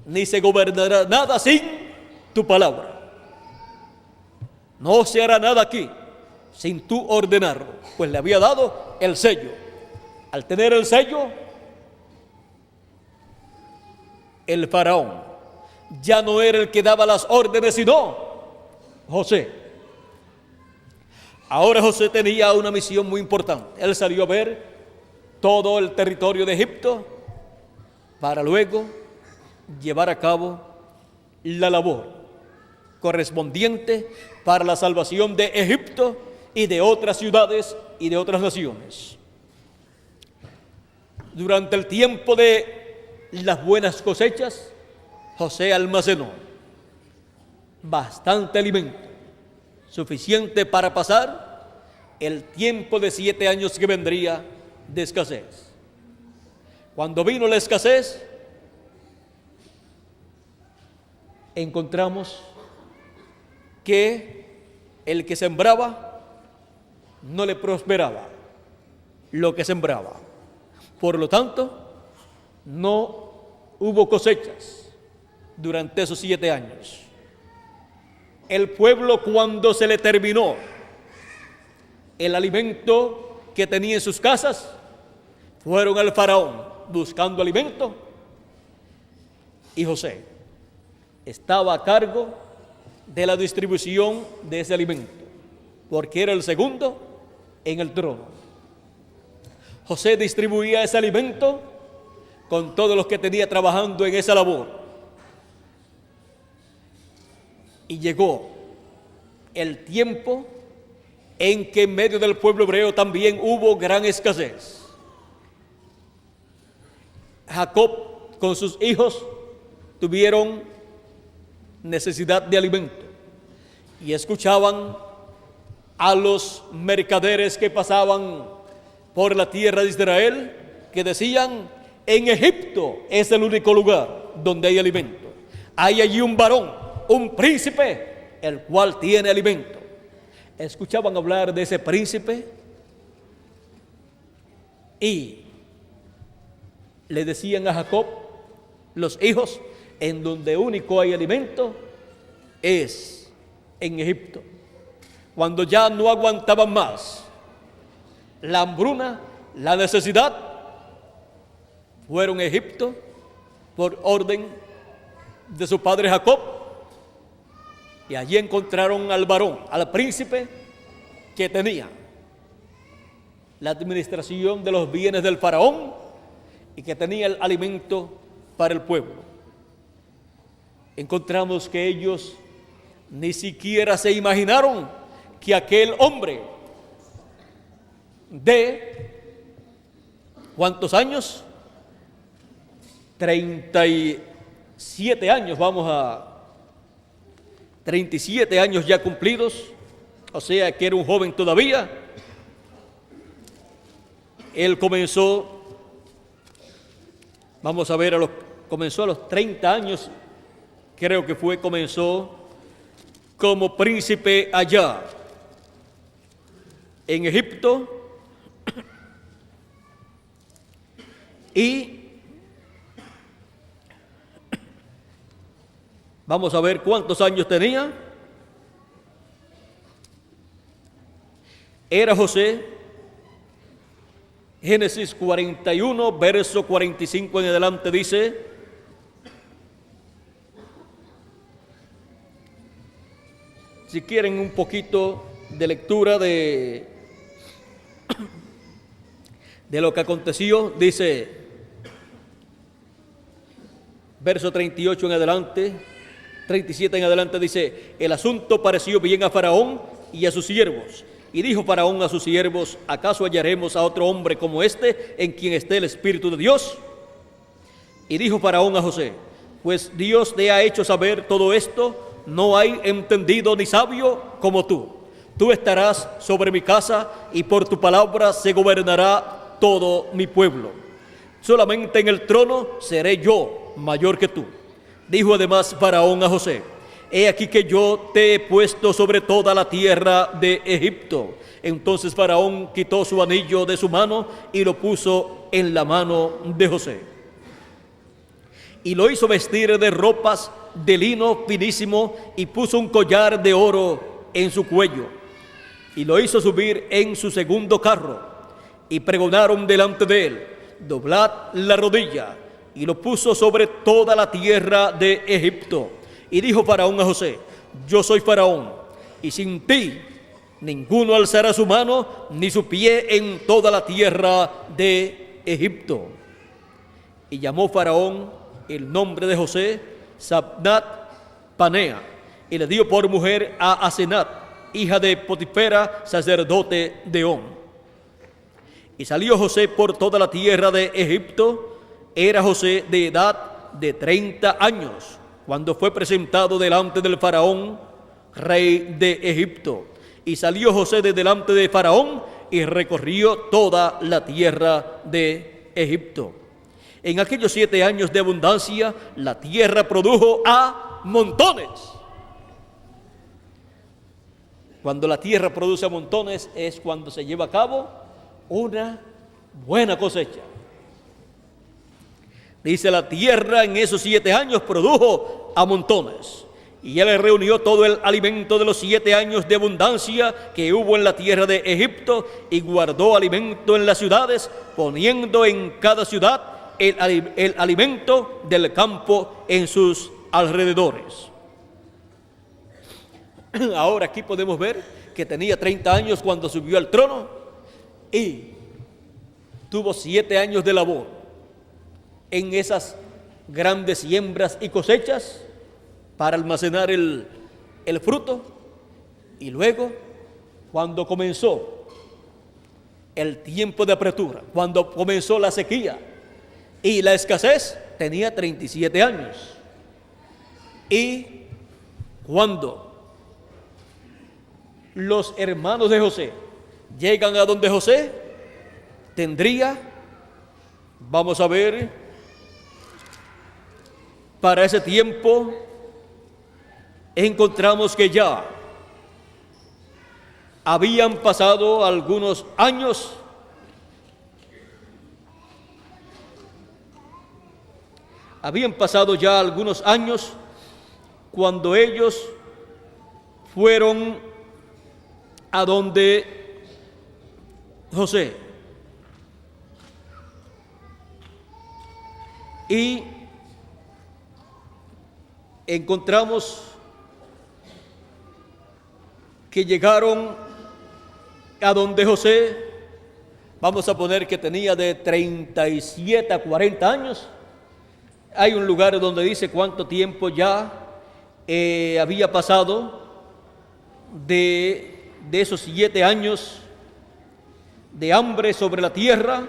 ni se gobernará nada sin tu palabra. No se hará nada aquí sin tú ordenarlo, pues le había dado el sello. Al tener el sello, el faraón ya no era el que daba las órdenes, sino José. Ahora José tenía una misión muy importante. Él salió a ver todo el territorio de Egipto para luego llevar a cabo la labor correspondiente para la salvación de Egipto y de otras ciudades y de otras naciones. Durante el tiempo de las buenas cosechas, José almacenó bastante alimento, suficiente para pasar el tiempo de 7 años que vendría de escasez. Cuando vino la escasez, encontramos que el que sembraba no le prosperaba lo que sembraba. Por lo tanto, no hubo cosechas durante esos 7 años. El pueblo, cuando se le terminó el alimento que tenía en sus casas, fueron al faraón buscando alimento, y José estaba a cargo de la distribución de ese alimento, porque era el segundo en el trono. José distribuía ese alimento con todos los que tenía trabajando en esa labor. Y llegó el tiempo en que en medio del pueblo hebreo también hubo gran escasez. Jacob con sus hijos tuvieron necesidad de alimento y escuchaban a los mercaderes que pasaban por la tierra de Israel, que decían: en Egipto es el único lugar donde hay alimento. Hay allí un varón, un príncipe, el cual tiene alimento. Escuchaban hablar de ese príncipe y le decían a Jacob, los hijos: en donde único hay alimento es en Egipto. Cuando ya no aguantaban más la hambruna, la necesidad, fueron a Egipto por orden de su padre Jacob, y allí encontraron al varón, al príncipe, que tenía la administración de los bienes del faraón y que tenía el alimento para el pueblo. Encontramos que ellos ni siquiera se imaginaron que aquel hombre de ¿cuántos años? 37 años, 37 años ya cumplidos, o sea que era un joven todavía. Él comenzó, vamos a ver, comenzó a los 30 años, creo que comenzó como príncipe allá en Egipto, y vamos a ver cuántos años tenía. Era José, Génesis 41, verso 45 en adelante dice: si quieren un poquito de lectura de lo que aconteció, dice: verso 38 en adelante, 37 en adelante dice: el asunto pareció bien a Faraón y a sus siervos. Y dijo Faraón a sus siervos: ¿acaso hallaremos a otro hombre como este, en quien esté el Espíritu de Dios? Y dijo Faraón a José: pues Dios te ha hecho saber todo esto, no hay entendido ni sabio como tú. Tú estarás sobre mi casa, y por tu palabra se gobernará todo mi pueblo. Solamente en el trono seré yo mayor que tú. Dijo además Faraón a José: he aquí que yo te he puesto sobre toda la tierra de Egipto. Entonces Faraón quitó su anillo de su mano y lo puso en la mano de José. Y lo hizo vestir de ropas de lino finísimo, y puso un collar de oro en su cuello. Y lo hizo subir en su segundo carro, y pregonaron delante de él: doblad la rodilla. Y lo puso sobre toda la tierra de Egipto. Y dijo Faraón a José: yo soy Faraón, y sin ti ninguno alzará su mano ni su pie en toda la tierra de Egipto. Y llamó Faraón el nombre de José Sabnat Panea, y le dio por mujer a Asenat, hija de Potifera, sacerdote de On. Y salió José por toda la tierra de Egipto. Era José de edad de 30 años cuando fue presentado delante del Faraón, rey de Egipto. Y salió José de delante de Faraón y recorrió toda la tierra de Egipto. En aquellos 7 años de abundancia, la tierra produjo a montones. Cuando la tierra produce a montones es cuando se lleva a cabo una buena cosecha. Dice: la tierra en esos 7 años produjo a montones. Y él reunió todo el alimento de los 7 años de abundancia que hubo en la tierra de Egipto, y guardó alimento en las ciudades, poniendo en cada ciudad el alimento del campo en sus alrededores. Ahora aquí podemos ver que tenía 30 años cuando subió al trono, y tuvo 7 años de labor en esas grandes siembras y cosechas para almacenar el fruto. Y luego, cuando comenzó el tiempo de apretura, cuando comenzó la sequía y la escasez, tenía 37 años. Y cuando los hermanos de José llegan a donde José, tendría, vamos a ver, para ese tiempo encontramos que ya habían pasado algunos años. Habían pasado ya algunos años cuando ellos fueron a donde José. Y encontramos que llegaron a donde José, vamos a poner que tenía de 37 a 40 años. Hay un lugar donde dice cuánto tiempo ya había pasado de esos 7 años de hambre sobre la tierra.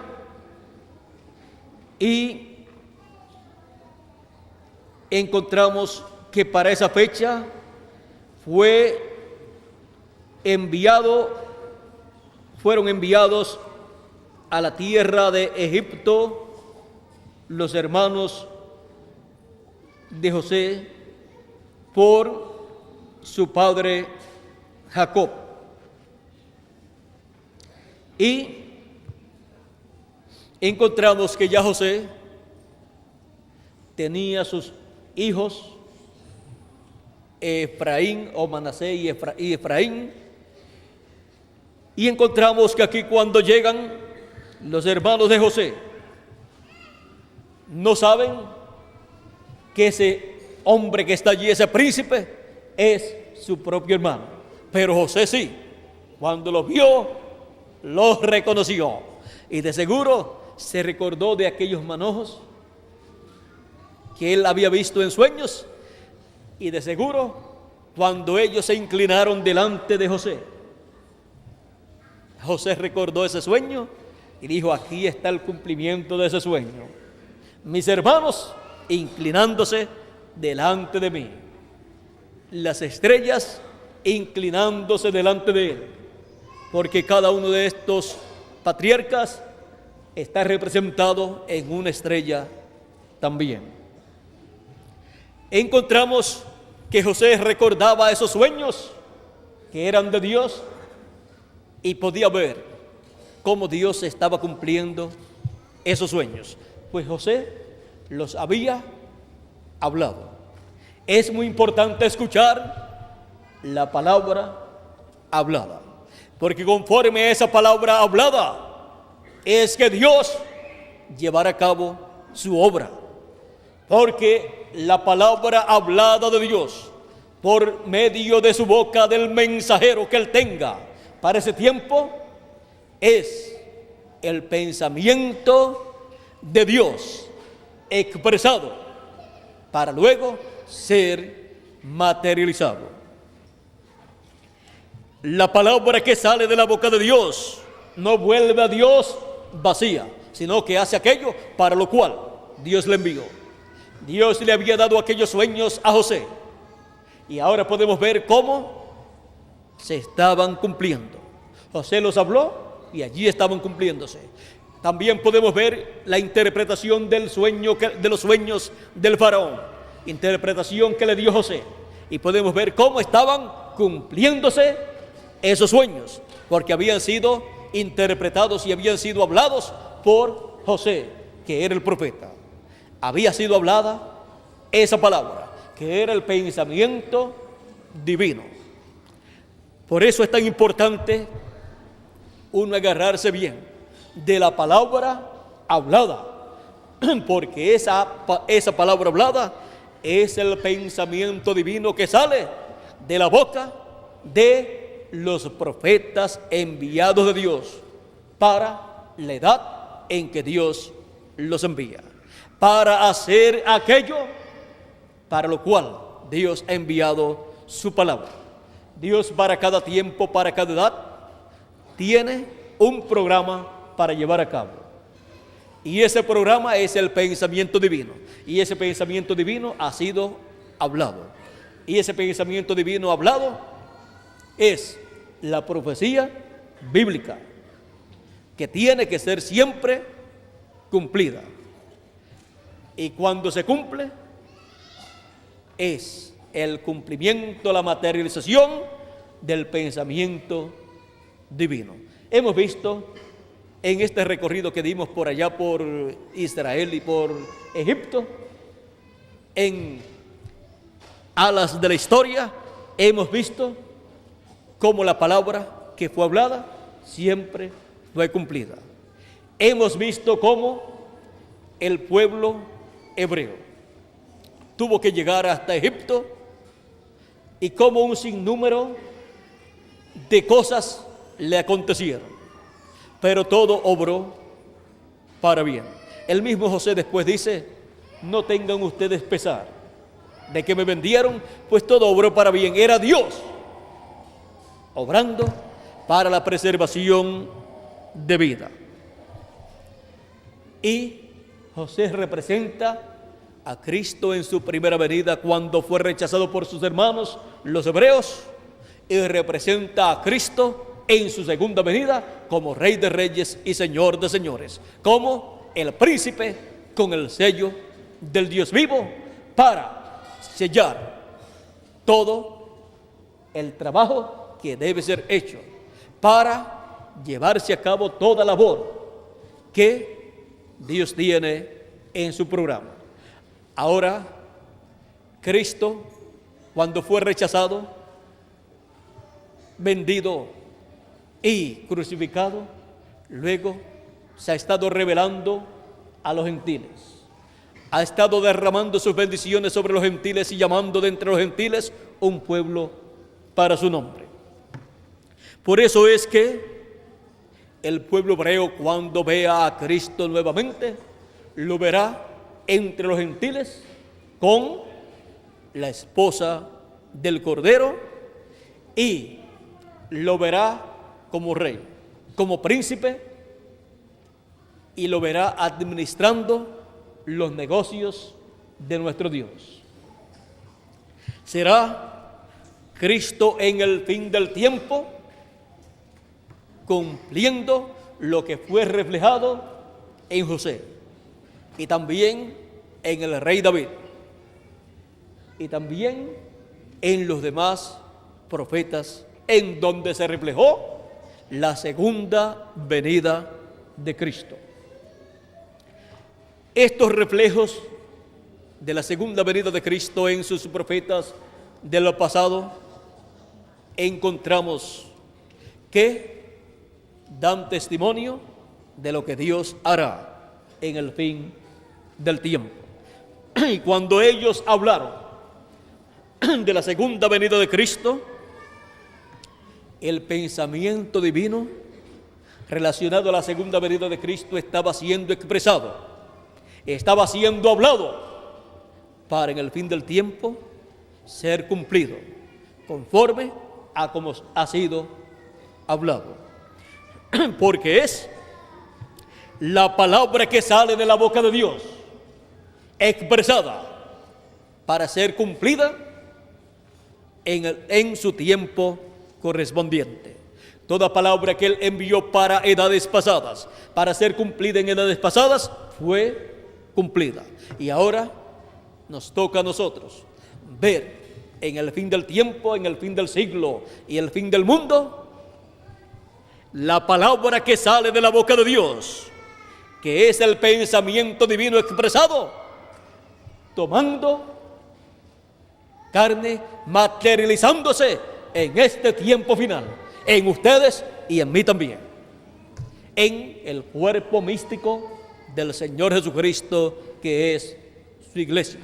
Y encontramos que para esa fecha fueron enviados a la tierra de Egipto los hermanos de José por su padre Jacob. Y encontramos que ya José tenía sus hijos Efraín o Manasés y Efraín. Y encontramos que aquí, cuando llegan los hermanos de José, no saben que ese hombre que está allí, ese príncipe, es su propio hermano. Pero José sí, cuando lo vio, lo reconoció. Y de seguro se recordó de aquellos manojos que él había visto en sueños, y de seguro cuando ellos se inclinaron delante de José, José recordó ese sueño y dijo: aquí está el cumplimiento de ese sueño. Mis hermanos inclinándose delante de mí, las estrellas inclinándose delante de él, porque cada uno de estos patriarcas está representado en una estrella también. Encontramos que José recordaba esos sueños que eran de Dios y podía ver cómo Dios estaba cumpliendo esos sueños, pues José los había hablado. Es muy importante escuchar la palabra hablada, porque conforme a esa palabra hablada es que Dios llevará a cabo su obra, porque la palabra hablada de Dios por medio de su boca, del mensajero que él tenga para ese tiempo, es el pensamiento de Dios expresado para luego ser materializado. La palabra que sale de la boca de Dios no vuelve a Dios vacía, sino que hace aquello para lo cual Dios le envió. Dios le había dado aquellos sueños a José, y ahora podemos ver cómo se estaban cumpliendo. José los habló y allí estaban cumpliéndose. También podemos ver la interpretación del sueño, de los sueños del faraón, interpretación que le dio José, y podemos ver cómo estaban cumpliéndose esos sueños, porque habían sido interpretados y habían sido hablados por José, que era el profeta. Había sido hablada esa palabra, que era el pensamiento divino. Por eso es tan importante uno agarrarse bien de la palabra hablada, porque esa palabra hablada es el pensamiento divino que sale de la boca de los profetas enviados de Dios para la edad en que Dios los envía, para hacer aquello para lo cual Dios ha enviado su palabra. Dios para cada tiempo, para cada edad, tiene un programa para llevar a cabo. Y ese programa es el pensamiento divino. Y ese pensamiento divino ha sido hablado. Y ese pensamiento divino hablado es la profecía bíblica, que tiene que ser siempre cumplida. Y cuando se cumple, es el cumplimiento, la materialización del pensamiento divino. Hemos visto en este recorrido que dimos por allá por Israel y por Egipto, en alas de la historia, hemos visto cómo la palabra que fue hablada siempre fue cumplida. Hemos visto cómo el pueblo hebreo tuvo que llegar hasta Egipto y cómo un sinnúmero de cosas le acontecieron, pero todo obró para bien. El mismo José después dice: no tengan ustedes pesar de que me vendieron, pues todo obró para bien. Era Dios obrando para la preservación de vida. Y José representa a Cristo en su primera venida, cuando fue rechazado por sus hermanos, los hebreos, y representa a Cristo en su segunda venida como Rey de Reyes y Señor de Señores, como el príncipe con el sello del Dios vivo, para sellar todo el trabajo que debe ser hecho, para llevarse a cabo toda labor que Dios tiene en su programa. Ahora, Cristo, cuando fue rechazado, vendido y crucificado, luego se ha estado revelando a los gentiles. Ha estado derramando sus bendiciones sobre los gentiles y llamando de entre los gentiles un pueblo para su nombre. Por eso es que el pueblo hebreo, cuando vea a Cristo nuevamente, lo verá entre los gentiles con la esposa del Cordero y lo verá como rey, como príncipe, y lo verá administrando los negocios de nuestro Dios. Será Cristo en el fin del tiempo, cumpliendo lo que fue reflejado en José y también en el rey David y también en los demás profetas, en donde se reflejó la segunda venida de Cristo. Estos reflejos de la segunda venida de Cristo en sus profetas del pasado, encontramos que dan testimonio de lo que Dios hará en el fin del tiempo. Y cuando ellos hablaron de la segunda venida de Cristo, el pensamiento divino relacionado a la segunda venida de Cristo estaba siendo expresado, estaba siendo hablado para en el fin del tiempo ser cumplido conforme a como ha sido hablado. Porque es la palabra que sale de la boca de Dios, expresada para ser cumplida en su tiempo correspondiente. Toda palabra que Él envió para edades pasadas, para ser cumplida en edades pasadas, fue cumplida. Y ahora nos toca a nosotros ver en el fin del tiempo, en el fin del siglo y el fin del mundo, la palabra que sale de la boca de Dios, que es el pensamiento divino expresado, tomando carne, materializándose en este tiempo final, en ustedes y en mí también, en el cuerpo místico del Señor Jesucristo, que es su iglesia.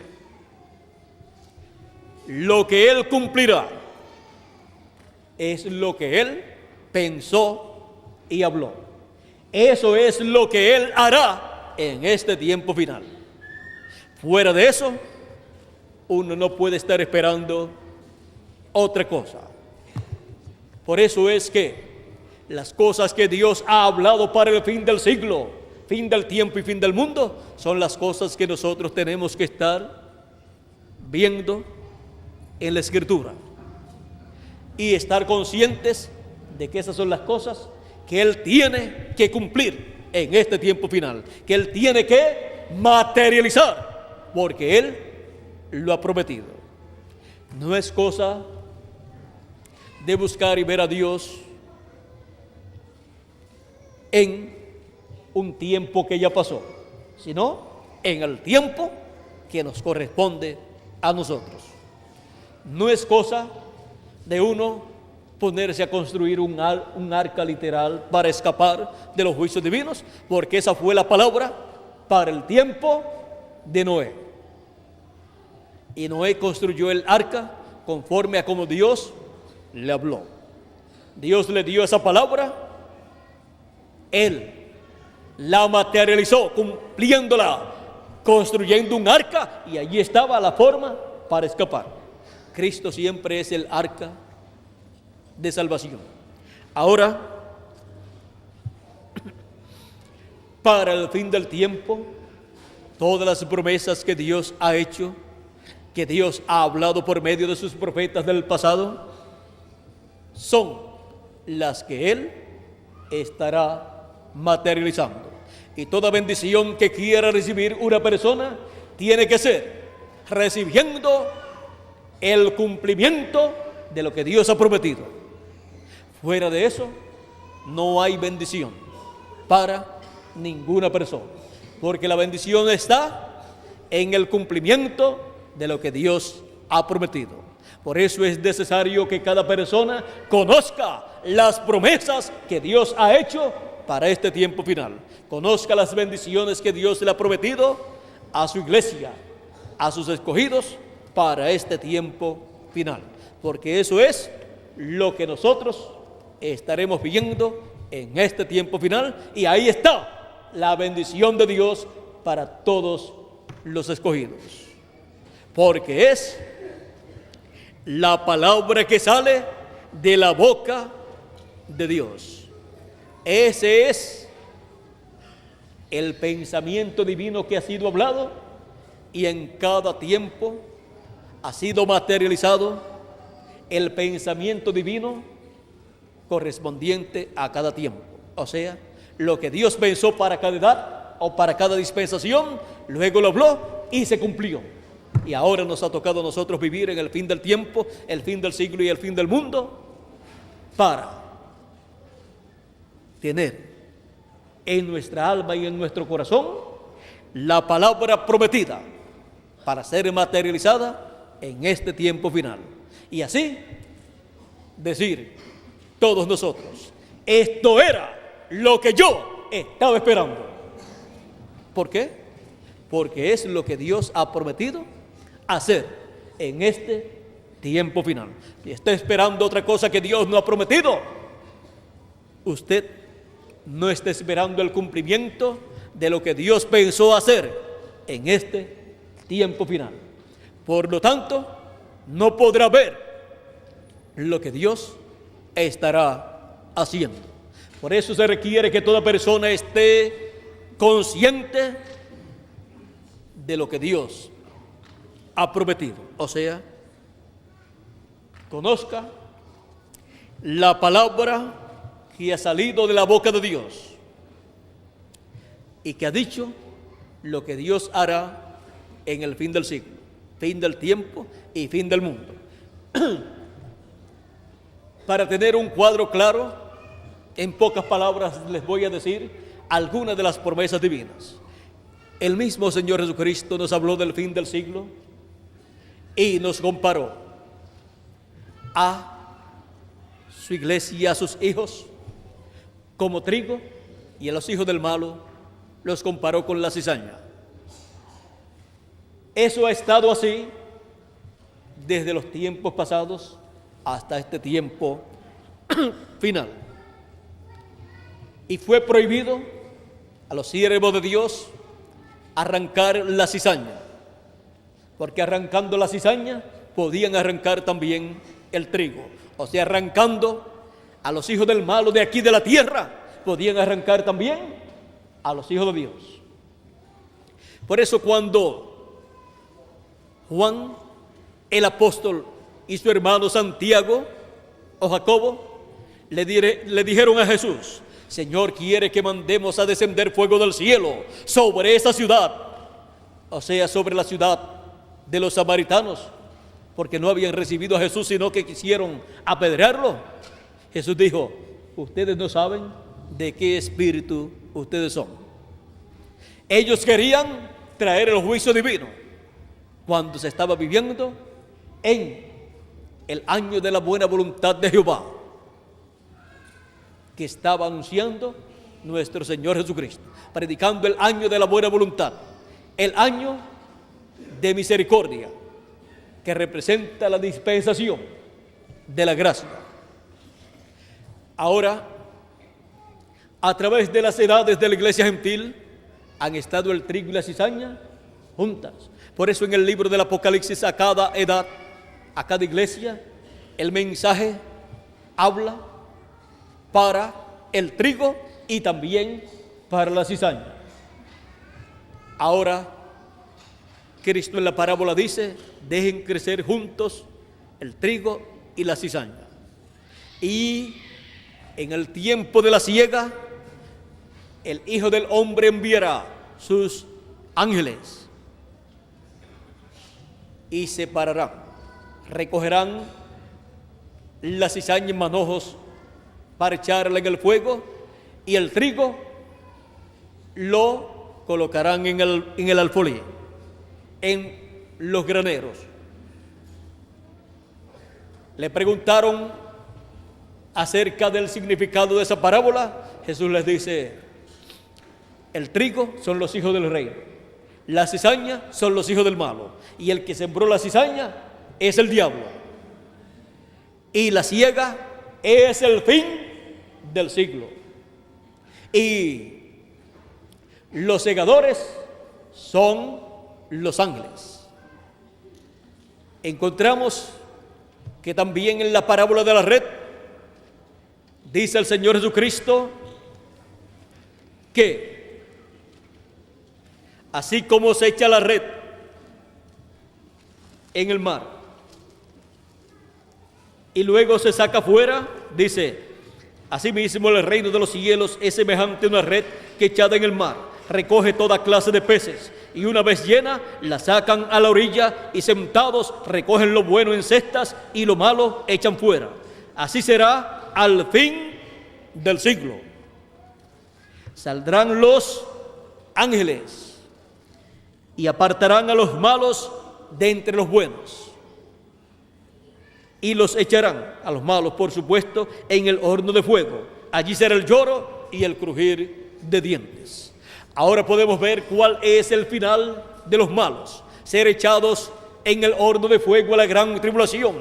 Lo que Él cumplirá es lo que Él pensó y habló. Eso es lo que Él hará en este tiempo final. Fuera de eso, uno no puede estar esperando otra cosa. Por eso es que las cosas que Dios ha hablado para el fin del siglo, fin del tiempo y fin del mundo, son las cosas que nosotros tenemos que estar viendo en la Escritura y estar conscientes de que esas son las cosas que Él tiene que cumplir en este tiempo final, que Él tiene que materializar, porque Él lo ha prometido. No es cosa de buscar y ver a Dios en un tiempo que ya pasó, sino en el tiempo que nos corresponde a nosotros. No es cosa de uno ponerse a construir un arca literal para escapar de los juicios divinos, porque esa fue la palabra para el tiempo de Noé. Y Noé construyó el arca conforme a como Dios le habló. Dios le dio esa palabra, Él la materializó cumpliéndola, construyendo un arca, y allí estaba la forma para escapar. Cristo siempre es el arca de salvación. Ahora, para el fin del tiempo, todas las promesas que Dios ha hecho, que Dios ha hablado por medio de sus profetas del pasado, son las que Él estará materializando. Y toda bendición que quiera recibir una persona tiene que ser recibiendo el cumplimiento de lo que Dios ha prometido. Fuera de eso, no hay bendición para ninguna persona, porque la bendición está en el cumplimiento de lo que Dios ha prometido. Por eso es necesario que cada persona conozca las promesas que Dios ha hecho para este tiempo final. Conozca las bendiciones que Dios le ha prometido a su iglesia, a sus escogidos para este tiempo final. Porque eso es lo que nosotros estaremos viendo en este tiempo final, y ahí está la bendición de Dios para todos los escogidos. porque es la palabra que sale de la boca de Dios. Ese es el pensamiento divino que ha sido hablado y en cada tiempo ha sido materializado el pensamiento divino correspondiente a cada tiempo. O sea, lo que Dios pensó para cada edad o para cada dispensación, luego lo habló y se cumplió. Y ahora nos ha tocado a nosotros vivir en el fin del tiempo, el fin del siglo y el fin del mundo, para tener en nuestra alma y en nuestro corazón la palabra prometida para ser materializada en este tiempo final. Y así decir todos nosotros, esto era lo que yo estaba esperando. ¿Por qué? Porque es lo que Dios ha prometido hacer en este tiempo final. Si está esperando otra cosa que Dios no ha prometido, usted no está esperando el cumplimiento de lo que Dios pensó hacer en este tiempo final. Por lo tanto, no podrá ver lo que Dios estará haciendo. Por eso se requiere que toda persona esté consciente de lo que Dios ha prometido, o sea, conozca la palabra que ha salido de la boca de Dios y que ha dicho lo que Dios hará en el fin del siglo, fin del tiempo y fin del mundo. Para tener un cuadro claro, en pocas palabras les voy a decir algunas de las promesas divinas. El mismo Señor Jesucristo nos habló del fin del siglo y nos comparó a su iglesia y a sus hijos como trigo, y a los hijos del malo los comparó con la cizaña. Eso ha estado así desde los tiempos pasados hasta este tiempo final. Y fue prohibido a los siervos de Dios arrancar la cizaña, porque arrancando la cizaña podían arrancar también el trigo. O sea, arrancando a los hijos del malo de aquí de la tierra, podían arrancar también a los hijos de Dios. Por eso cuando Juan, el apóstol, y su hermano Santiago o Jacobo le dijeron a Jesús, Señor, quiere que mandemos a descender fuego del cielo sobre esa ciudad, o sea, sobre la ciudad de los samaritanos, porque no habían recibido a Jesús, sino que quisieron apedrearlo. Jesús dijo, ustedes no saben de qué espíritu ustedes son. Ellos querían traer el juicio divino cuando se estaba viviendo en el año de la buena voluntad de Jehová, que estaba anunciando nuestro Señor Jesucristo, predicando el año de la buena voluntad, el año de misericordia, que representa la dispensación de la gracia. Ahora, a través de las edades de la iglesia gentil, han estado el trigo y la cizaña juntas. Por eso en el libro del Apocalipsis, a cada edad, a cada iglesia, el mensaje habla para el trigo y también para la cizaña. Ahora, Cristo en la parábola dice, dejen crecer juntos el trigo y la cizaña. Y en el tiempo de la siega, el Hijo del Hombre enviará sus ángeles y separarán, recogerán la cizaña en manojos para echarla en el fuego, y el trigo lo colocarán en el alfolí, en los graneros. Le preguntaron acerca del significado de esa parábola. Jesús les dice, el trigo son los hijos del reino, la cizaña son los hijos del malo, y el que sembró la cizaña es el diablo, y la siega es el fin del siglo, y los segadores son los ángeles. encontramos que también en la parábola de la red dice el Señor Jesucristo que así como se echa la red en el mar y luego se saca fuera, dice, asimismo el reino de los cielos es semejante a una red que echada en el mar recoge toda clase de peces, y una vez llena la sacan a la orilla, y sentados recogen lo bueno en cestas y lo malo echan fuera. Así será al fin del siglo. Saldrán los ángeles y apartarán a los malos de entre los buenos, y los echarán, a los malos por supuesto, en el horno de fuego. Allí será el lloro y el crujir de dientes. Ahora podemos ver cuál es el final de los malos: ser echados en el horno de fuego a la gran tribulación.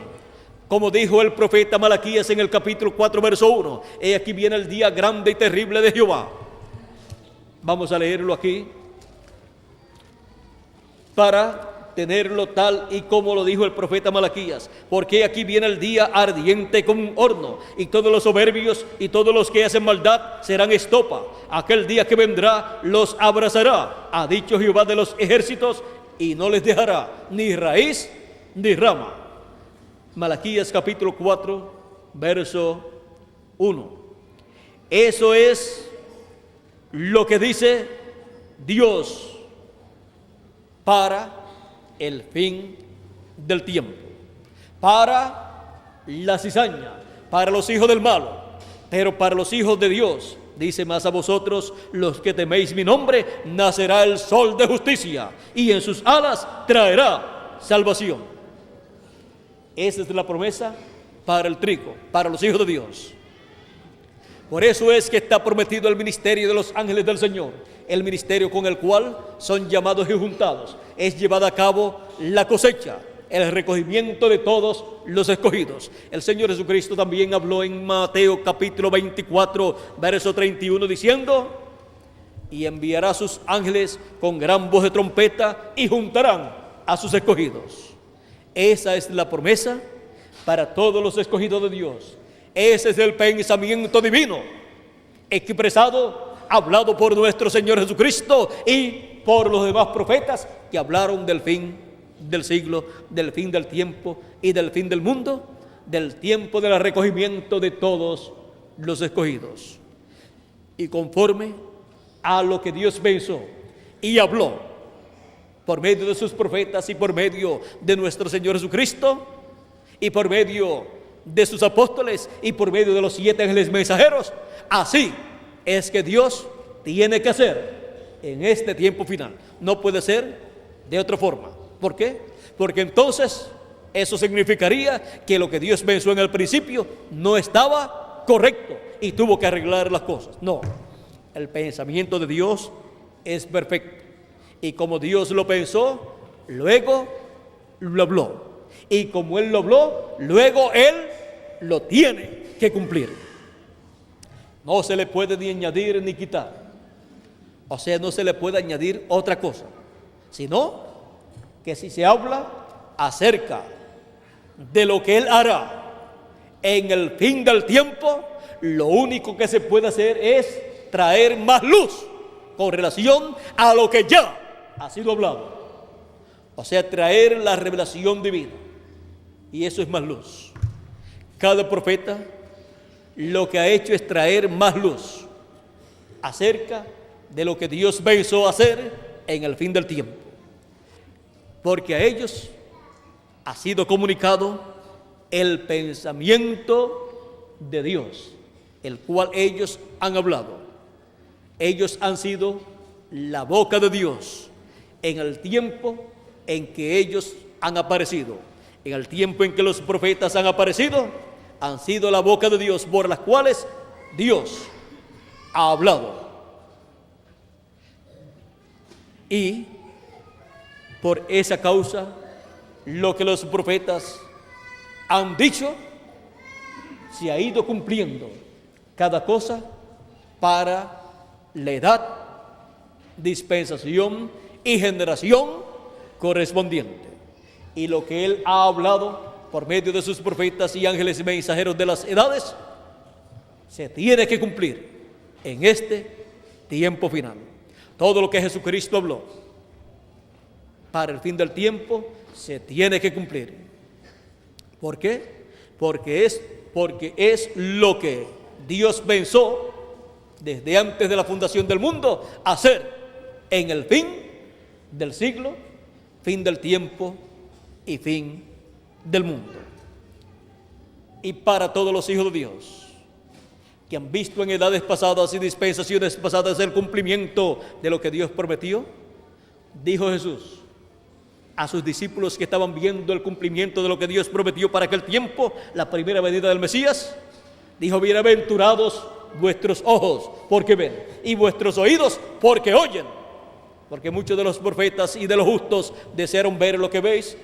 Como dijo el profeta Malaquías en el capítulo 4, verso 1, he aquí viene el día grande y terrible de Jehová. Vamos a leerlo aquí para tenerlo tal y como lo dijo el profeta Malaquías. Porque aquí viene el día ardiente como un horno, y todos los soberbios y todos los que hacen maldad serán estopa. Aquel día que vendrá los abrazará, ha dicho Jehová de los ejércitos, y no les dejará ni raíz ni rama. Malaquías capítulo 4, verso 1. Eso es lo que dice Dios para el fin del tiempo, para la cizaña, para los hijos del malo, pero para los hijos de Dios, dice: más a vosotros los que teméis mi nombre, nacerá el sol de justicia, y en sus alas traerá salvación. Esa es la promesa para el trigo, para los hijos de Dios. Por eso es que está prometido el ministerio de los ángeles del Señor, el ministerio con el cual son llamados y juntados. Es llevada a cabo la cosecha, el recogimiento de todos los escogidos. El Señor Jesucristo también habló en Mateo capítulo 24, verso 31, diciendo: y enviará a sus ángeles con gran voz de trompeta, y juntarán a sus escogidos. Esa es la promesa para todos los escogidos de Dios. Ese es el pensamiento divino expresado, hablado por nuestro Señor Jesucristo y por los demás profetas que hablaron del fin del siglo, del fin del tiempo y del fin del mundo, del tiempo del recogimiento de todos los escogidos. Y conforme a lo que Dios pensó y habló por medio de sus profetas y por medio de nuestro Señor Jesucristo y por medio de sus apóstoles y por medio de los 7 ángeles mensajeros, así es que Dios tiene que hacer en este tiempo final. No puede ser de otra forma. ¿Por qué? Porque entonces eso significaría que lo que Dios pensó en el principio no estaba correcto y tuvo que arreglar las cosas. No, el pensamiento de Dios es perfecto, y como Dios lo pensó, luego lo habló. Y como Él lo habló, luego Él lo tiene que cumplir. No se le puede ni añadir ni quitar. O sea, no se le puede añadir otra cosa, sino que si se habla acerca de lo que Él hará en el fin del tiempo, lo único que se puede hacer es traer más luz con relación a lo que ya ha sido hablado. O sea, traer la revelación divina. Y eso es más luz. Cada profeta lo que ha hecho es traer más luz acerca de lo que Dios pensó hacer en el fin del tiempo. Porque a ellos ha sido comunicado el pensamiento de Dios, el cual ellos han hablado. Ellos han sido la boca de Dios en el tiempo en que ellos han aparecido. En el tiempo en que los profetas han aparecido, han sido la boca de Dios por las cuales Dios ha hablado. Y por esa causa, lo que los profetas han dicho se ha ido cumpliendo, cada cosa para la edad, dispensación y generación correspondiente. y lo que Él ha hablado por medio de sus profetas y ángeles y mensajeros de las edades, se tiene que cumplir en este tiempo final. Todo lo que Jesucristo habló para el fin del tiempo se tiene que cumplir. ¿Por qué? Porque es lo que Dios pensó desde antes de la fundación del mundo hacer en el fin del siglo, fin del tiempo y fin del mundo. Y para todos los hijos de Dios que han visto en edades pasadas y dispensaciones pasadas el cumplimiento de lo que Dios prometió, dijo Jesús a sus discípulos que estaban viendo el cumplimiento de lo que Dios prometió para aquel tiempo, la primera venida del Mesías, dijo: bienaventurados vuestros ojos porque ven y vuestros oídos porque oyen, porque muchos de los profetas y de los justos desearon ver lo que veis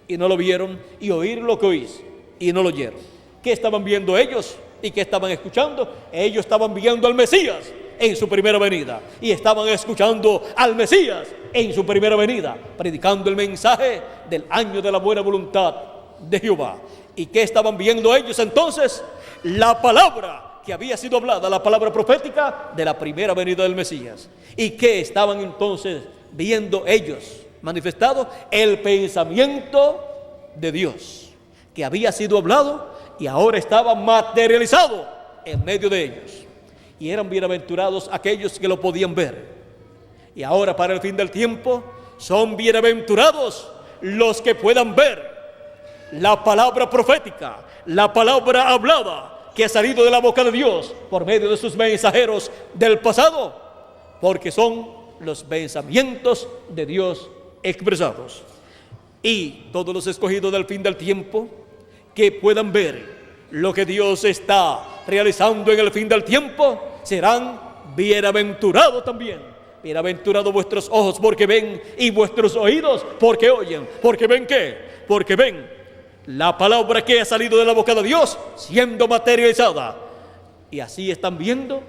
y no lo vieron, y oír lo que oís y no lo oyeron. ¿Qué estaban viendo ellos y qué estaban escuchando? Ellos estaban viendo al Mesías en su primera venida y estaban escuchando al Mesías en su primera venida, predicando el mensaje del año de la buena voluntad de Jehová. ¿Y qué estaban viendo ellos entonces? La palabra que había sido hablada, la palabra profética de la primera venida del Mesías. ¿Y qué estaban entonces viendo ellos manifestado? El pensamiento de Dios que había sido hablado y ahora estaba materializado en medio de ellos. Y eran bienaventurados aquellos que lo podían ver. Y ahora para el fin del tiempo son bienaventurados los que puedan ver la palabra profética, la palabra hablada que ha salido de la boca de Dios por medio de sus mensajeros del pasado, porque son los pensamientos de Dios expresados. Y todos los escogidos del fin del tiempo que puedan ver lo que Dios está realizando en el fin del tiempo serán bienaventurados también. Bienaventurados vuestros ojos porque ven y vuestros oídos porque oyen. ¿Porque ven qué? Porque ven la palabra que ha salido de la boca de Dios siendo materializada. Y así están viendo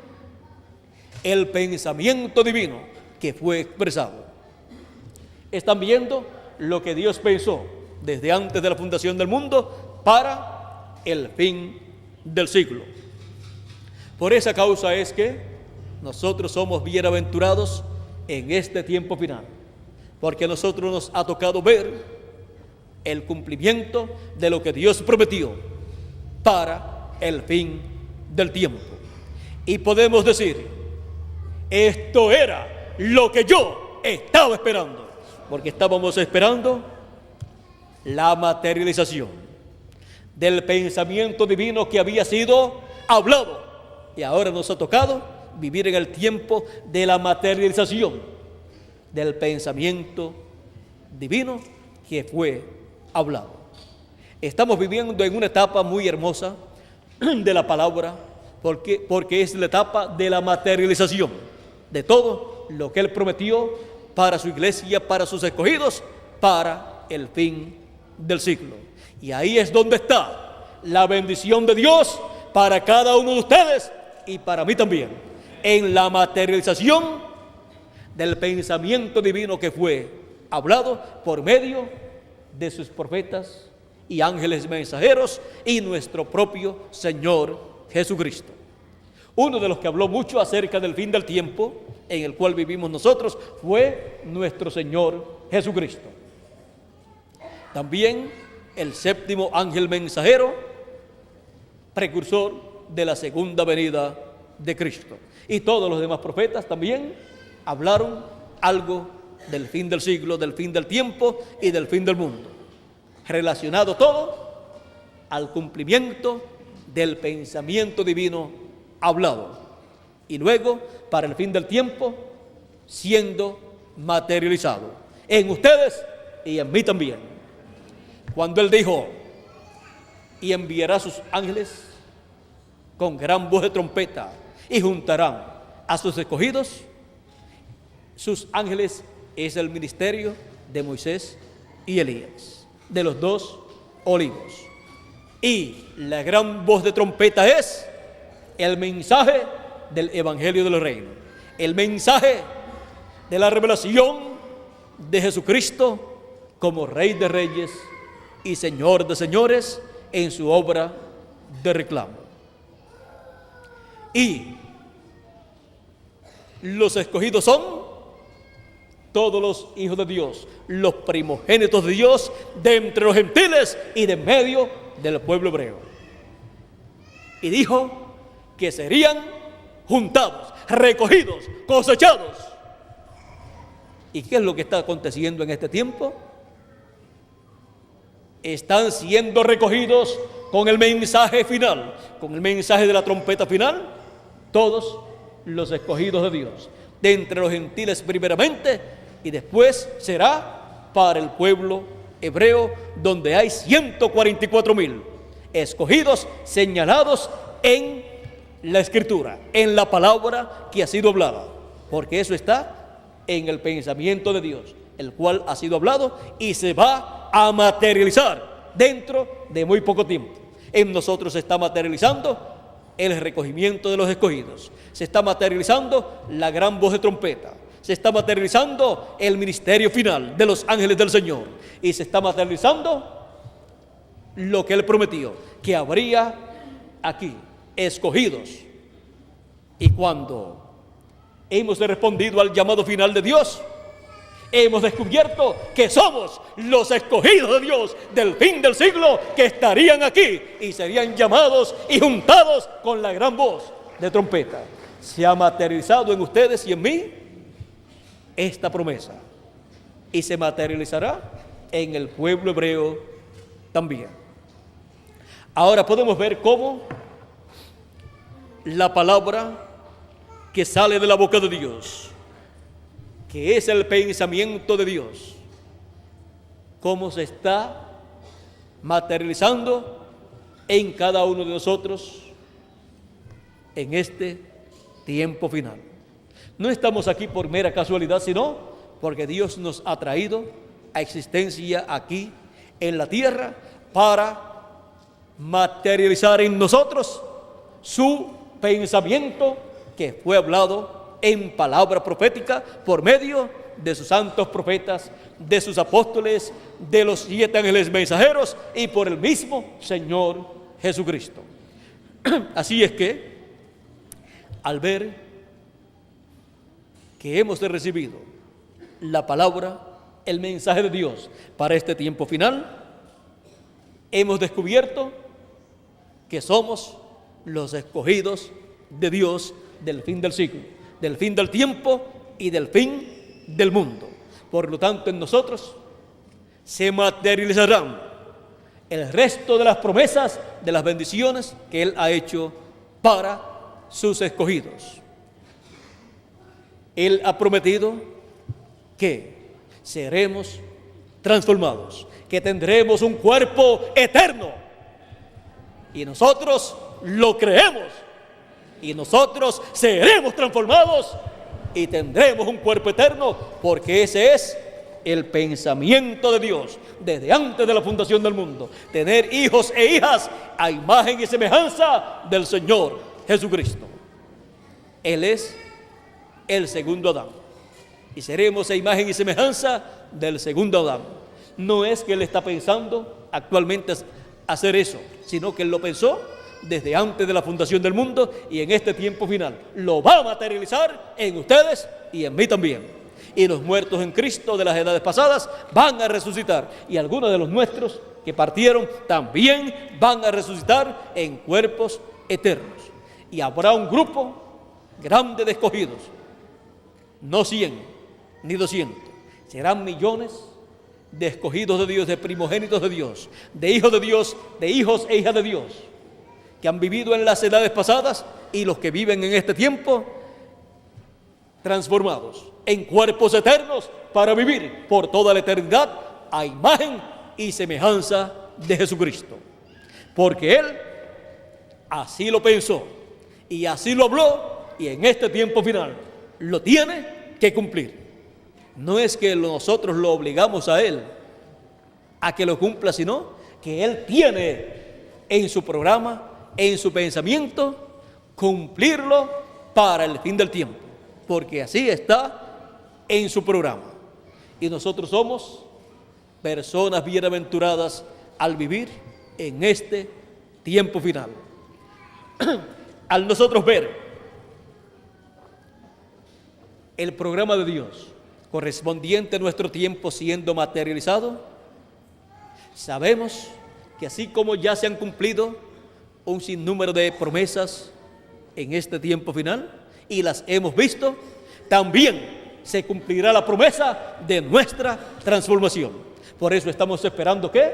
el pensamiento divino que fue expresado. Están viendo lo que Dios pensó desde antes de la fundación del mundo para el fin del siglo. Por esa causa es que nosotros somos bienaventurados en este tiempo final, porque a nosotros nos ha tocado ver el cumplimiento de lo que Dios prometió para el fin del tiempo. Y podemos decir: esto era lo que yo estaba esperando, porque estábamos esperando la materialización del pensamiento divino que había sido hablado, y ahora nos ha tocado vivir en el tiempo de la materialización del pensamiento divino que fue hablado. Estamos viviendo en una etapa muy hermosa de la palabra, porque es la etapa de la materialización de todo lo que Él prometió para su iglesia, para sus escogidos, para el fin del siglo. Y ahí es donde está la bendición de Dios para cada uno de ustedes y para mí también, en la materialización del pensamiento divino que fue hablado por medio de sus profetas y ángeles mensajeros y nuestro propio Señor Jesucristo. Uno de los que habló mucho acerca del fin del tiempo en el cual vivimos nosotros fue nuestro Señor Jesucristo. También el séptimo ángel mensajero, precursor de la segunda venida de Cristo. Y todos los demás profetas también hablaron algo del fin del siglo, del fin del tiempo y del fin del mundo, relacionado todo al cumplimiento del pensamiento divino hablado, y luego para el fin del tiempo siendo materializado en ustedes y en mí también. Cuando Él dijo: y enviará sus ángeles con gran voz de trompeta y juntarán a sus escogidos. Sus ángeles es el ministerio de Moisés y Elías, de los dos olivos. Y la gran voz de trompeta es el mensaje del evangelio del reino, el mensaje de la revelación de Jesucristo como Rey de Reyes y Señor de Señores en su obra de reclamo. Y los escogidos son todos los hijos de Dios, los primogénitos de Dios, de entre los gentiles y de en medio del pueblo hebreo. Y dijo que serían juntados, recogidos, cosechados. ¿Y qué es lo que está aconteciendo en este tiempo? Están siendo recogidos con el mensaje final, con el mensaje de la trompeta final, todos los escogidos de Dios, de entre los gentiles primeramente, y después será para el pueblo hebreo, donde hay 144,000 escogidos, señalados en la Escritura, en la palabra que ha sido hablada, porque eso está en el pensamiento de Dios, el cual ha sido hablado y se va a materializar dentro de muy poco tiempo. En nosotros se está materializando el recogimiento de los escogidos, se está materializando la gran voz de trompeta, se está materializando el ministerio final de los ángeles del Señor, y se está materializando lo que Él prometió, que habría aquí escogidos. Y cuando hemos respondido al llamado final de Dios, hemos descubierto que somos los escogidos de Dios del fin del siglo, que estarían aquí y serían llamados y juntados con la gran voz de trompeta. Se ha materializado en ustedes y en mí esta promesa, y se materializará en el pueblo hebreo también. Ahora podemos ver cómo la palabra que sale de la boca de Dios, que es el pensamiento de Dios, cómo se está materializando en cada uno de nosotros en este tiempo final. No estamos aquí por mera casualidad, sino porque Dios nos ha traído a existencia aquí en la tierra para materializar en nosotros su pensamiento, que fue hablado en palabra profética por medio de sus santos profetas, de sus apóstoles, de los 7 ángeles mensajeros y por el mismo Señor Jesucristo. Así es que, al ver que hemos recibido la palabra, el mensaje de Dios para este tiempo final, hemos descubierto que somos los escogidos de Dios del fin del siglo, del fin del tiempo y del fin del mundo. Por lo tanto, en nosotros se materializarán el resto de las promesas, de las bendiciones que Él ha hecho para sus escogidos. Él ha prometido que seremos transformados, que tendremos un cuerpo eterno, y nosotros lo creemos, y nosotros seremos transformados y tendremos un cuerpo eterno, porque ese es el pensamiento de Dios desde antes de la fundación del mundo: tener hijos e hijas a imagen y semejanza del Señor Jesucristo. Él es el segundo Adán, y seremos a imagen y semejanza del segundo Adán. No es que Él está pensando actualmente hacer eso, sino que Él lo pensó desde antes de la fundación del mundo, y en este tiempo final lo va a materializar en ustedes y en mí también. Y los muertos en Cristo de las edades pasadas van a resucitar, y algunos de los nuestros que partieron también van a resucitar en cuerpos eternos. Y habrá un grupo grande de escogidos, no 100 ni 200, serán millones de escogidos de Dios, de primogénitos de Dios, de hijos e hijas de Dios, que han vivido en las edades pasadas, y los que viven en este tiempo, transformados en cuerpos eternos para vivir por toda la eternidad a imagen y semejanza de Jesucristo. Porque Él así lo pensó y así lo habló, y en este tiempo final lo tiene que cumplir. No es que nosotros lo obligamos a Él a que lo cumpla, sino que Él tiene en su programa, en su pensamiento, cumplirlo para el fin del tiempo, porque así está en su programa. Y nosotros somos personas bienaventuradas al vivir en este tiempo final. Al nosotros ver el programa de Dios correspondiente a nuestro tiempo siendo materializado, sabemos que así como ya se han cumplido un sinnúmero de promesas en este tiempo final y las hemos visto, también se cumplirá la promesa de nuestra transformación. Por eso estamos esperando ¿qué?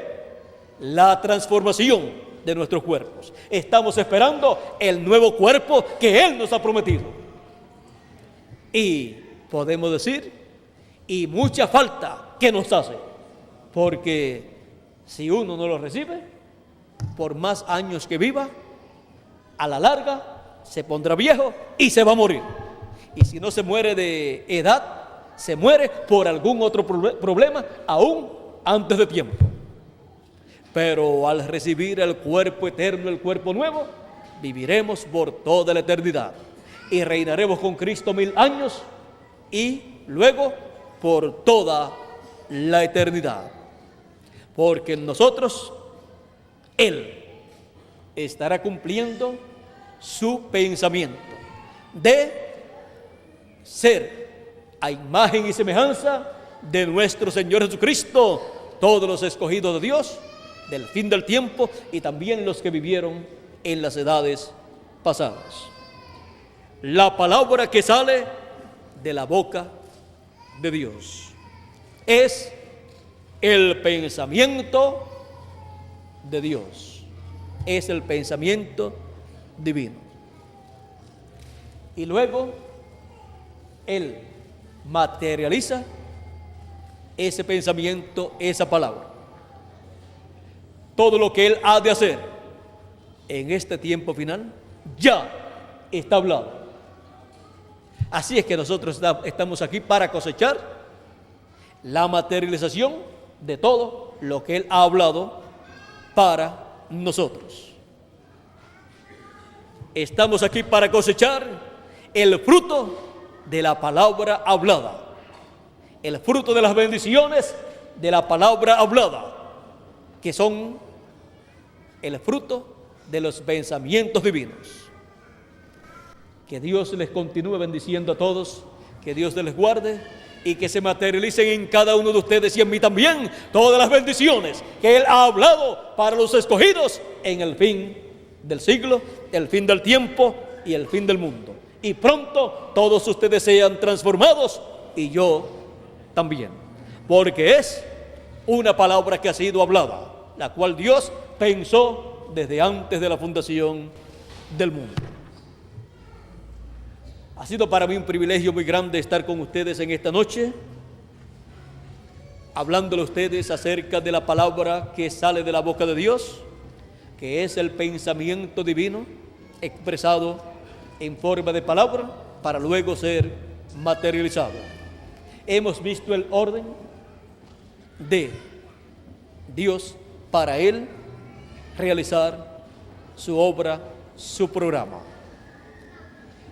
La transformación de nuestros cuerpos. Estamos esperando el nuevo cuerpo que Él nos ha prometido. Y podemos decir, y mucha falta que nos hace, porque si uno no lo recibe, por más años que viva, a la larga se pondrá viejo y se va a morir. Y si no se muere de edad, se muere por algún otro problema, aún antes de tiempo. Pero al recibir el cuerpo eterno, el cuerpo nuevo, viviremos por toda la eternidad y reinaremos con Cristo 1000 años y luego por toda la eternidad. Porque en nosotros Él estará cumpliendo su pensamiento de ser a imagen y semejanza de nuestro Señor Jesucristo, todos los escogidos de Dios del fin del tiempo y también los que vivieron en las edades pasadas. La palabra que sale de la boca de Dios es el pensamiento de Dios, es el pensamiento divino. Y luego Él materializa ese pensamiento, esa palabra. Todo lo que Él ha de hacer en este tiempo final ya está hablado. Así es que nosotros estamos aquí para cosechar la materialización de todo lo que Él ha hablado para nosotros. Estamos aquí para cosechar el fruto de la palabra hablada, el fruto de las bendiciones de la palabra hablada, que son el fruto de los pensamientos divinos. Que Dios les continúe bendiciendo a todos, que Dios les guarde y que se materialicen en cada uno de ustedes y en mí también todas las bendiciones que Él ha hablado para los escogidos en el fin del siglo, el fin del tiempo y el fin del mundo. Y pronto todos ustedes sean transformados y yo también, porque es una palabra que ha sido hablada, la cual Dios pensó desde antes de la fundación del mundo. Ha sido para mí un privilegio muy grande estar con ustedes en esta noche, hablándole a ustedes acerca de la palabra que sale de la boca de Dios, que es el pensamiento divino expresado en forma de palabra para luego ser materializado. Hemos visto el orden de Dios para Él realizar su obra, su programa.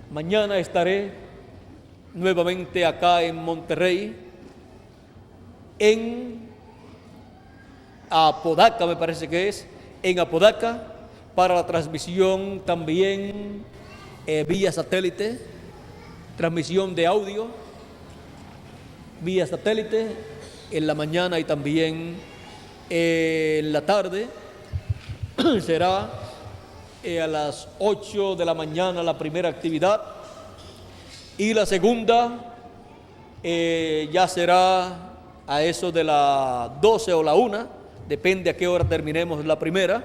Mañana estaré nuevamente acá en Monterrey, en Apodaca, me parece que es, en Apodaca, para la transmisión también vía satélite, transmisión de audio, vía satélite, en la mañana y también en la tarde. Será a las 8 de la mañana la primera actividad y la segunda ya será a eso de las 12 o la 1, depende a qué hora terminemos la primera.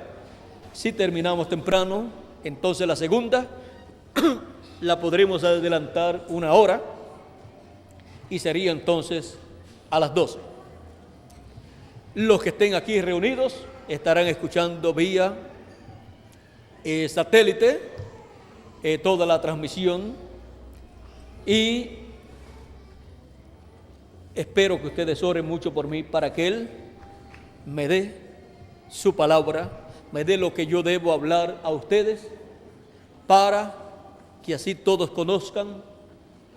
Si terminamos temprano, entonces la segunda la podremos adelantar 1 hora y sería entonces a las 12. Los que estén aquí reunidos estarán escuchando vía satélite toda la transmisión y espero que ustedes oren mucho por mí para que Él me dé su palabra, me dé lo que yo debo hablar a ustedes para que así todos conozcan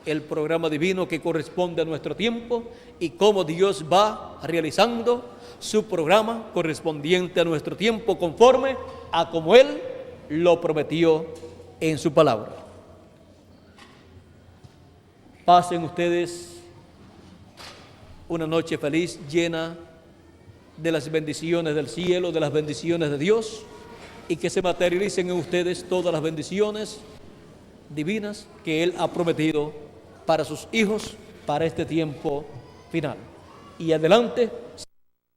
el programa divino que corresponde a nuestro tiempo y cómo Dios va realizando su programa correspondiente a nuestro tiempo conforme a como Él lo prometió en su palabra. Pasen ustedes una noche feliz, llena de las bendiciones del cielo, de las bendiciones de Dios, y que se materialicen en ustedes todas las bendiciones divinas que Él ha prometido para sus hijos, para este tiempo final. Y adelante